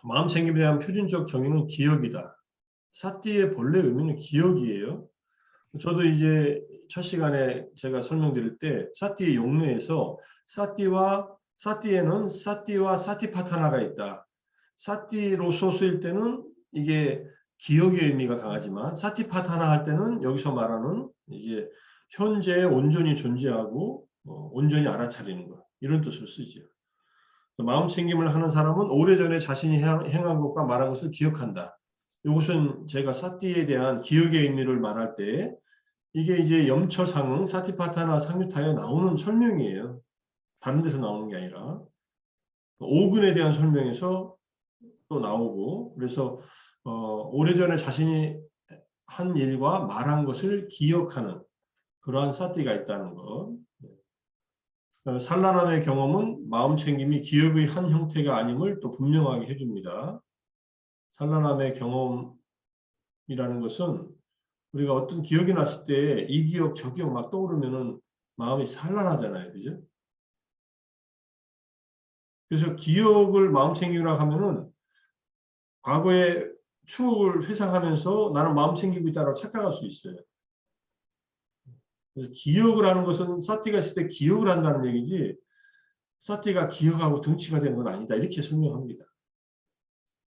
마음챙김에 대한 표준적 정의는 기억이다. 사띠의 본래 의미는 기억이에요. 저도 이제 첫 시간에 제가 설명드릴 때 사띠의 용례에서 사띠에는 사띠와 사티파타나가 있다. 사띠로서 쓰일 때는 이게 기억의 의미가 강하지만 사티파타나 할 때는 여기서 말하는 이제 현재에 온전히 존재하고 온전히 알아차리는 것 이런 뜻을 쓰죠. 마음 챙김을 하는 사람은 오래전에 자신이 행한 것과 말한 것을 기억한다. 이것은 제가 사티에 대한 기억의 의미를 말할 때 이게 이제 염처상응, 사티파타나 상유타에 나오는 설명이에요. 다른 데서 나오는 게 아니라 오근에 대한 설명에서 또 나오고 그래서 오래전에 자신이 한 일과 말한 것을 기억하는 그러한 사티가 있다는 것. 산란함의 경험은 마음 챙김이 기억의 한 형태가 아님을 또 분명하게 해줍니다. 산란함의 경험이라는 것은 우리가 어떤 기억이 났을 때 이 기억, 저 기억 막 떠오르면은 마음이 산란하잖아요. 그죠? 그래서 기억을 마음 챙김이라고 하면은 과거의 추억을 회상하면서 나는 마음 챙기고 있다고 착각할 수 있어요. 그래서 기억을 하는 것은 사티가 있을 때 기억을 한다는 얘기지 사티가 기억하고 등치가 되는 건 아니다. 이렇게 설명합니다.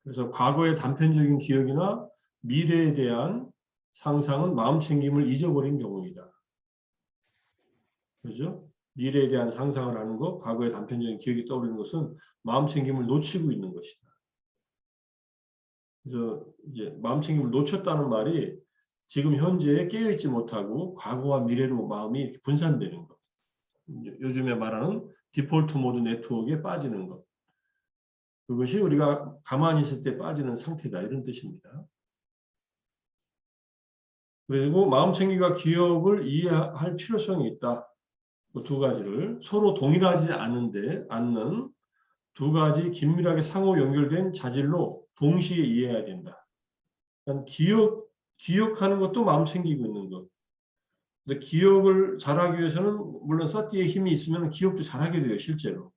그래서 과거의 단편적인 기억이나 미래에 대한 상상은 마음 챙김을 잊어버린 경우이다. 그죠? 미래에 대한 상상을 하는 것, 과거의 단편적인 기억이 떠오르는 것은 마음 챙김을 놓치고 있는 것이다. 그래서 이제 마음 챙김을 놓쳤다는 말이 지금 현재에 깨어있지 못하고 과거와 미래로 마음이 이렇게 분산되는 것. 요즘에 말하는 디폴트 모드 네트워크에 빠지는 것. 그것이 우리가 가만히 있을 때 빠지는 상태다. 이런 뜻입니다. 그리고 마음 챙김과 기억을 이해할 필요성이 있다. 그 두 가지를 서로 동일하지 않는 두 가지 긴밀하게 상호 연결된 자질로 동시에 이해해야 된다. 그러니까 기억하는 것도 마음 챙기고 있는 것. 근데 기억을 잘하기 위해서는 물론 사티의 힘이 있으면 기억도 잘하게 돼요, 실제로.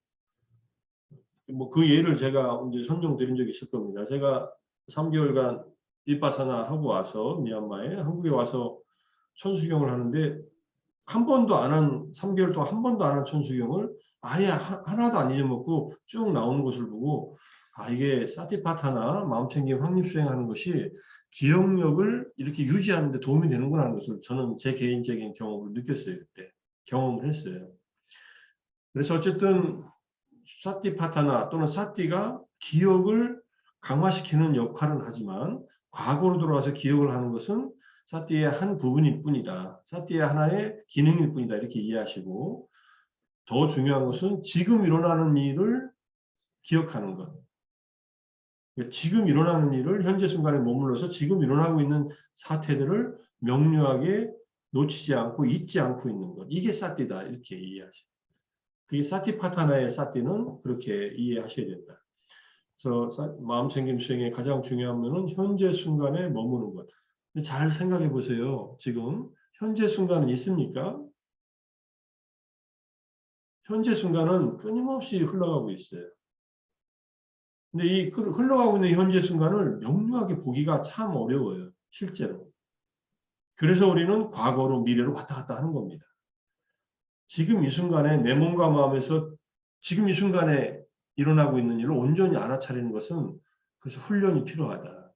뭐 그 예를 제가 이제 설명드린 적이 있을 겁니다. 제가 3개월간 윗바사나 하고 와서 미얀마에 한국에 와서 천수경을 하는데 한 번도 안 한 3개월 동안 한 번도 안 한 천수경을 아예 하나도 안 잊어먹고 쭉 나오는 것을 보고 이게 사티파타나 마음챙김 확립수행하는 것이 기억력을 이렇게 유지하는 데 도움이 되는구나 하는 것을 저는 제 개인적인 경험을 느꼈어요. 그때 경험을 했어요. 그래서 어쨌든 사티파타나 또는 사티가 기억을 강화시키는 역할은 하지만 과거로 돌아와서 기억을 하는 것은 사티의 한 부분일 뿐이다. 사티의 하나의 기능일 뿐이다. 이렇게 이해하시고 더 중요한 것은 지금 일어나는 일을 기억하는 것. 지금 일어나는 일을 현재 순간에 머물러서 지금 일어나고 있는 사태들을 명료하게 놓치지 않고 잊지 않고 있는 것. 이게 사티다. 이렇게 이해하시고. 그게 사티파타나의 사티는 그렇게 이해하셔야 된다. 그래서 마음챙김 수행의 가장 중요한 면은 현재 순간에 머무는 것. 근데 잘 생각해 보세요. 지금 현재 순간은 있습니까? 현재 순간은 끊임없이 흘러가고 있어요. 근데 이 흘러가고 있는 현재 순간을 명료하게 보기가 참 어려워요. 실제로. 그래서 우리는 과거로 미래로 왔다 갔다 하는 겁니다. 지금 이 순간에 내 몸과 마음에서 지금 이 순간에 일어나고 있는 일을 온전히 알아차리는 것은 그래서 훈련이 필요하다.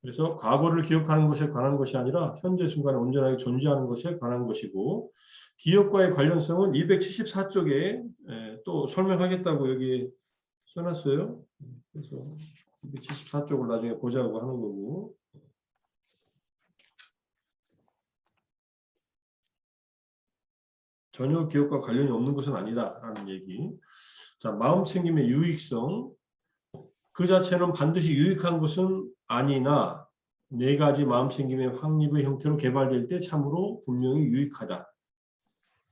그래서 과거를 기억하는 것에 관한 것이 아니라 현재 순간에 온전하게 존재하는 것에 관한 것이고 기억과의 관련성은 274쪽에 또 설명하겠다고 여기 써놨어요. 그래서 274쪽을 나중에 보자고 하는 거고 전혀 기억과 관련이 없는 것은 아니다라는 얘기. 자, 마음챙김의 유익성. 그 자체는 반드시 유익한 것은 아니나 네 가지 마음챙김의 확립의 형태로 개발될 때 참으로 분명히 유익하다.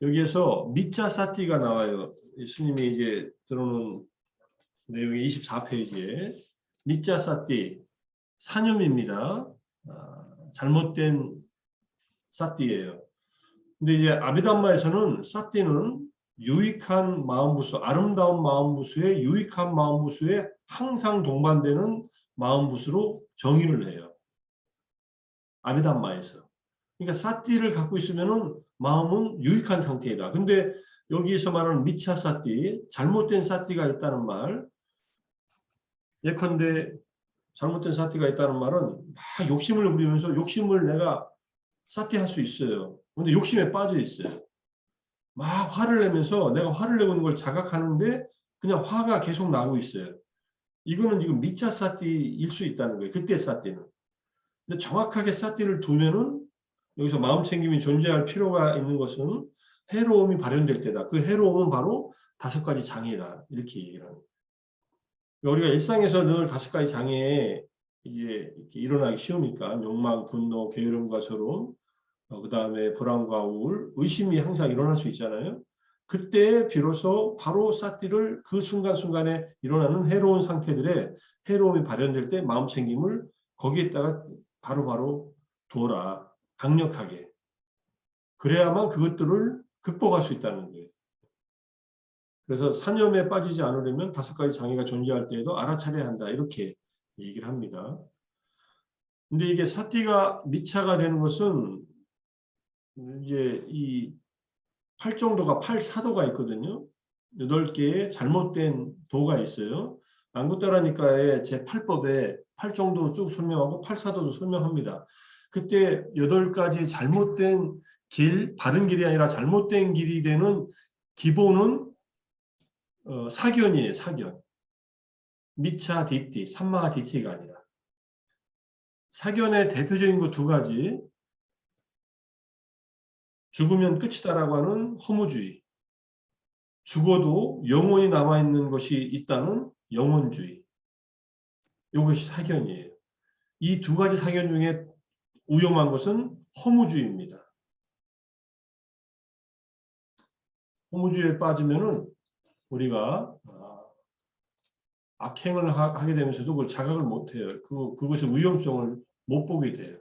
여기에서 미자사티가 나와요. 스님이 이제 들어놓은 내용이 24페이지에 미자사티 사념입니다. 잘못된 사티예요. 근데 이제 아비담마에서는 사티는 유익한 마음부수, 아름다운 마음부수에 유익한 마음부수에 항상 동반되는 마음부수로 정의를 해요. 아비담마에서. 그러니까 사티를 갖고 있으면은 마음은 유익한 상태이다. 근데 여기서 말하는 미차 사티, 잘못된 사티가 있다는 말. 예컨대 잘못된 사티가 있다는 말은 막 욕심을 부리면서 욕심을 내가 사티할 수 있어요. 근데 욕심에 빠져 있어요. 막 화를 내면서 내가 화를 내고 있는 걸 자각하는데 그냥 화가 계속 나고 있어요. 이거는 지금 미차 사티일 수 있다는 거예요. 그때 사티는. 근데 정확하게 사티를 두면은 여기서 마음 챙김이 존재할 필요가 있는 것은 해로움이 발현될 때다. 그 해로움은 바로 5가지 장애다. 이렇게 얘기를 합니다. 우리가 일상에서 늘 5가지 장애에 이게 이렇게 일어나기 쉬우니까 욕망, 분노, 게으름과 서러움, 그 다음에 불안과 우울, 의심이 항상 일어날 수 있잖아요. 그때 비로소 바로 사티를 그 순간순간에 일어나는 해로운 상태들의 해로움이 발현될 때 마음 챙김을 거기에다가 바로바로 둬라. 강력하게. 그래야만 그것들을 극복할 수 있다는 거예요. 그래서 산염에 빠지지 않으려면 5가지 장애가 존재할 때에도 알아차려야 한다. 이렇게 얘기를 합니다. 근데 이게 사티가 미차가 되는 것은 이제 이 8정도가 8사도가 있거든요. 8개의 잘못된 도가 있어요. 안구따라니까의 제8법에 8정도 쭉 설명하고 8사도도 설명합니다. 그때 8가지 잘못된 길, 바른 길이 아니라 잘못된 길이 되는 기본은 사견이에요. 사견. 미차 디티, 삼마가 디티가 아니라. 사견의 대표적인 거 2가지. 죽으면 끝이다라고 하는 허무주의. 죽어도 영혼이 남아있는 것이 있다는 영혼주의. 이것이 사견이에요. 이 2가지 사견 중에 위험한 것은 허무주의입니다. 허무주의에 빠지면은 우리가 악행을 하게 되면서도 그걸 자각을 못해요. 그것의 위험성을 못 보게 돼요.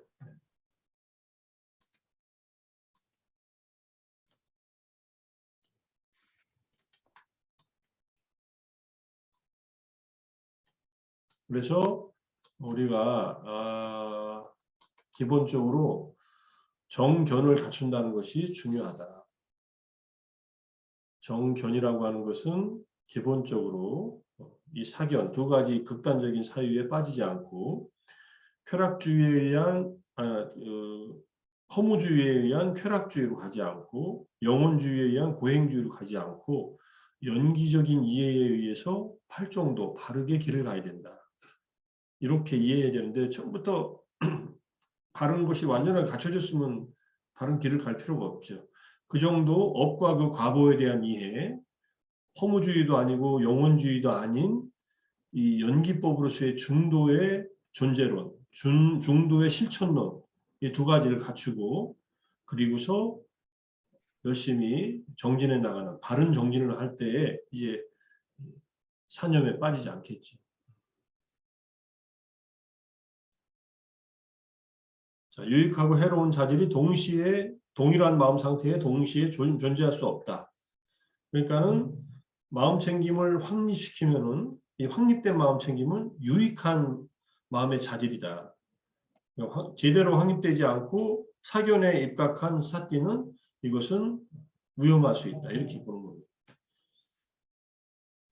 그래서 우리가 기본적으로 정견을 갖춘다는 것이 중요하다. 정견이라고 하는 것은 기본적으로 이 사견 2가지 극단적인 사유에 빠지지 않고 쾌락주의에 의한 허무주의에 의한 쾌락주의로 가지 않고 영혼주의에 의한 고행주의로 가지 않고 연기적인 이해에 의해서 8정도 바르게 길을 가야 된다. 이렇게 이해해야 되는데 처음부터 바른 것이 완전하게 갖춰졌으면 바른 길을 갈 필요가 없죠. 그 정도 업과 그 과보에 대한 이해, 허무주의도 아니고 영혼주의도 아닌 이 연기법으로서의 중도의 존재론, 중도의 실천론 이 2가지를 갖추고 그리고서 열심히 정진해 나가는 바른 정진을 할 때에 이제 산염에 빠지지 않겠지. 자, 유익하고 해로운 자질이 동일한 마음 상태에 동시에 존재할 수 없다. 그러니까는 마음 챙김을 확립시키면은 이 확립된 마음 챙김은 유익한 마음의 자질이다. 제대로 확립되지 않고 사견에 입각한 사띠는 이것은 위험할 수 있다. 이렇게 보는 겁니다.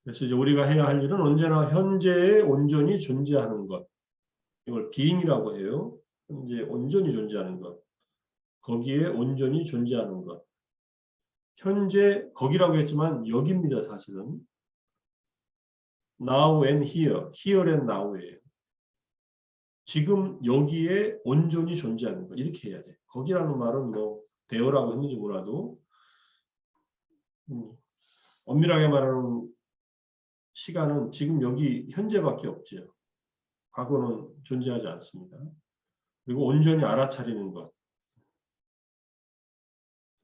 그래서 이제 우리가 해야 할 일은 언제나 현재에 온전히 존재하는 것. 이걸 being이라고 해요. 현재 온전히 존재하는 것. 거기에 온전히 존재하는 것. 현재 거기라고 했지만 여기입니다. 사실은. Now and here. Here and now예요. 지금 여기에 온전히 존재하는 것. 이렇게 해야 돼. 거기라는 말은 뭐 대어라고 했는지 몰라도 엄밀하게 말하는 시간은 지금 여기 현재밖에 없죠. 과거는 존재하지 않습니다. 그리고 온전히 알아차리는 것.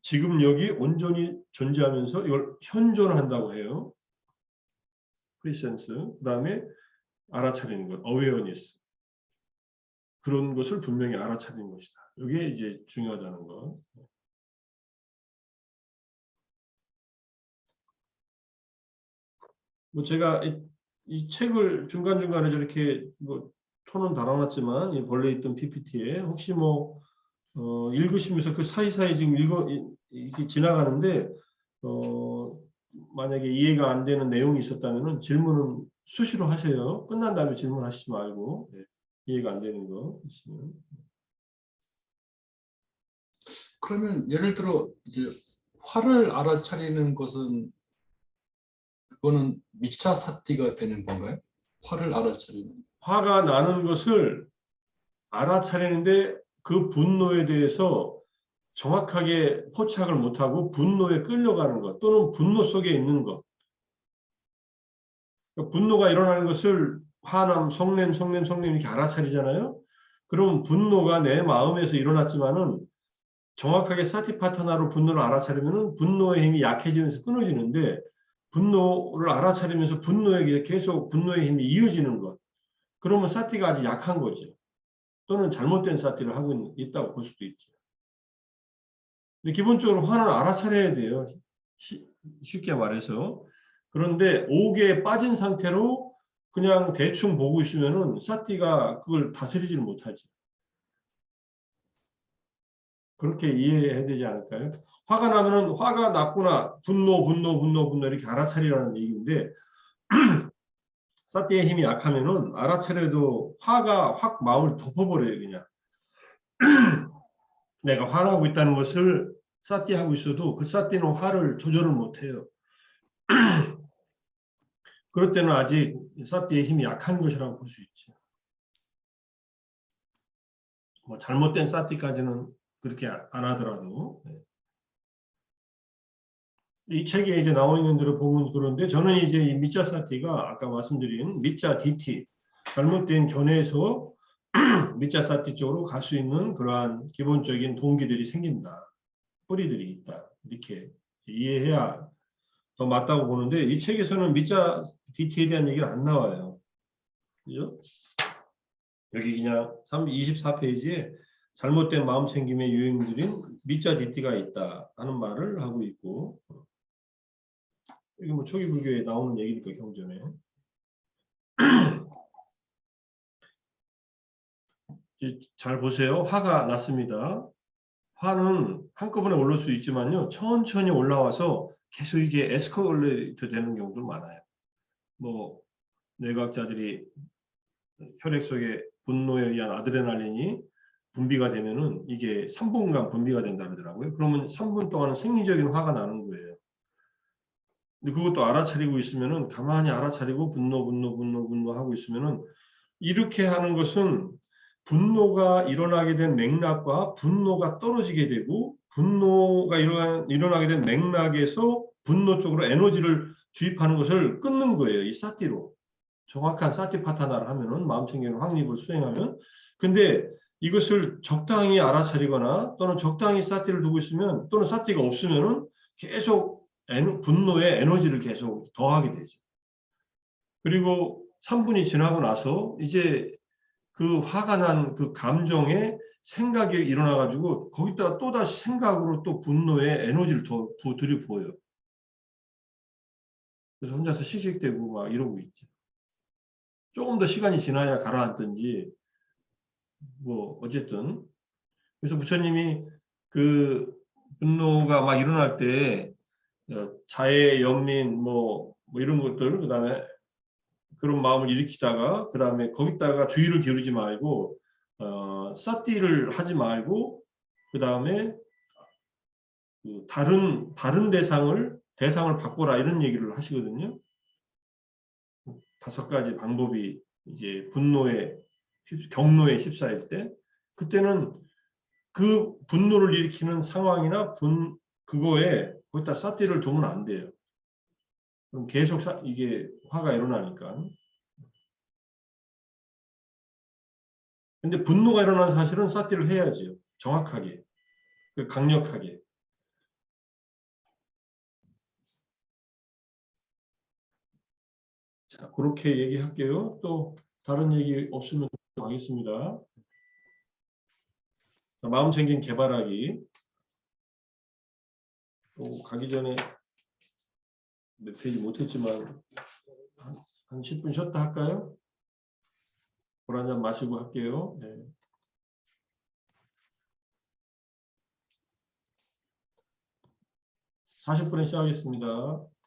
지금 여기 온전히 존재하면서 이걸 현존한다고 해요. 프리센스. 그 다음에 알아차리는 것. 어웨어니스. 그런 것을 분명히 알아차리는 것이다. 이게 이제 중요하다는 것. 뭐 제가 이 책을 중간중간에 저렇게 뭐 톤은 달아놨지만 이 본래 있던 PPT에 혹시 뭐 읽으시면서 그 사이사이 지금 이렇게 지나가는데 만약에 이해가 안 되는 내용이 있었다면은 질문은 수시로 하세요. 끝난 다음에 질문하시지 말고. 네. 이해가 안 되는 거 있으면. 그러면 예를 들어 이제 화를 알아차리는 것은 그거는 미차 사티가 되는 건가요? 화를 알아차리는. 화가 나는 것을 알아차리는데 그 분노에 대해서 정확하게 포착을 못하고 분노에 끌려가는 것 또는 분노 속에 있는 것. 분노가 일어나는 것을 화남, 성냄 이렇게 알아차리잖아요. 그럼 분노가 내 마음에서 일어났지만은 정확하게 사티파타나로 분노를 알아차리면은 분노의 힘이 약해지면서 끊어지는데 분노를 알아차리면서 분노에게 계속 분노의 힘이 이어지는 것. 그러면 사티가 아주 약한 거죠. 또는 잘못된 사티를 하고 있다고 볼 수도 있죠. 근데 기본적으로 화는 알아차려야 돼요. 쉽게 말해서. 그런데 옥에 빠진 상태로 그냥 대충 보고 있으면은 사티가 그걸 다스리지를 못하지. 그렇게 이해해야 되지 않을까요? 화가 나면은 화가 났구나. 분노 이렇게 알아차리라는 얘기인데 사티의 힘이 약하면은 알아차려도 화가 확 마음을 덮어버려요, 그냥. 내가 화나고 있다는 것을 사티하고 있어도 그 사티는 화를 조절을 못해요. 그럴 때는 아직 사티의 힘이 약한 것이라고 볼 수 있죠. 뭐 잘못된 사티까지는 그렇게 안 하더라도. 이 책에 이제 나와 있는 대로 보면 그런데 저는 이제 이 미자 사티가 아까 말씀드린 미자 DT 잘못된 견해에서 미자 사티 쪽으로 갈 수 있는 그러한 기본적인 동기들이 생긴다. 뿌리들이 있다. 이렇게 이해해야 더 맞다고 보는데 이 책에서는 미자 DT에 대한 얘기는 안 나와요. 그죠? 여기 그냥 24페이지에 잘못된 마음 챙김의 유형들인 미자 DT가 있다 하는 말을 하고 있고 이게 뭐 초기 불교에 나오는 얘기니까 경전에 잘 보세요. 화가 났습니다. 화는 한꺼번에 올릴 수 있지만요. 천천히 올라와서 계속 이게 에스컬레이트 되는 경우도 많아요. 뭐 뇌과학자들이 혈액 속에 분노에 의한 아드레날린이 분비가 되면은 이게 3분간 분비가 된다 그러더라고요. 그러면 3분 동안은 생리적인 화가 나는 거예요. 근데 그것도 알아차리고 있으면은 가만히 알아차리고 분노 하고 있으면은 이렇게 하는 것은 분노가 일어나게 된 맥락과 분노가 떨어지게 되고 분노가 일어나게 된 맥락에서 분노 쪽으로 에너지를 주입하는 것을 끊는 거예요. 이 사티로. 정확한 사티파타나를 하면은 마음챙김 확립을 수행하면 근데 이것을 적당히 알아차리거나 또는 적당히 사티를 두고 있으면 또는 사티가 없으면은 계속 분노의 에너지를 계속 더하게 되죠. 그리고 3분이 지나고 나서 이제 그 화가 난 그 감정에 생각이 일어나 가지고 거기다가 또다시 생각으로 또 분노의 에너지를 더 들이부어요. 그래서 혼자서 씩씩대고 막 이러고 있죠. 조금 더 시간이 지나야 가라앉든지 뭐 어쨌든 그래서 부처님이 그 분노가 막 일어날 때 자애, 연민 뭐 이런 것들 그다음에 그런 마음을 일으키다가 그다음에 거기다가 주의를 기울이지 말고 사티를 하지 말고 그다음에 그 다른 대상을 바꿔라 이런 얘기를 하시거든요. 5가지 방법이 이제 경노에 휩싸일 때 그때는 그 분노를 일으키는 상황이나 그거에 거기다 사티를 두면 안 돼요. 그럼 계속 이게 화가 일어나니까. 근데 분노가 일어난 사실은 사티를 해야죠. 정확하게. 강력하게. 자, 그렇게 얘기할게요. 또 다른 얘기 없으면 하겠습니다. 자, 마음 챙김 개발하기. 또 가기 전에 몇 페이지 못했지만 한 10분 쉬었다 할까요? 물 한 잔 마시고 할게요. 네. 40분에 시작하겠습니다.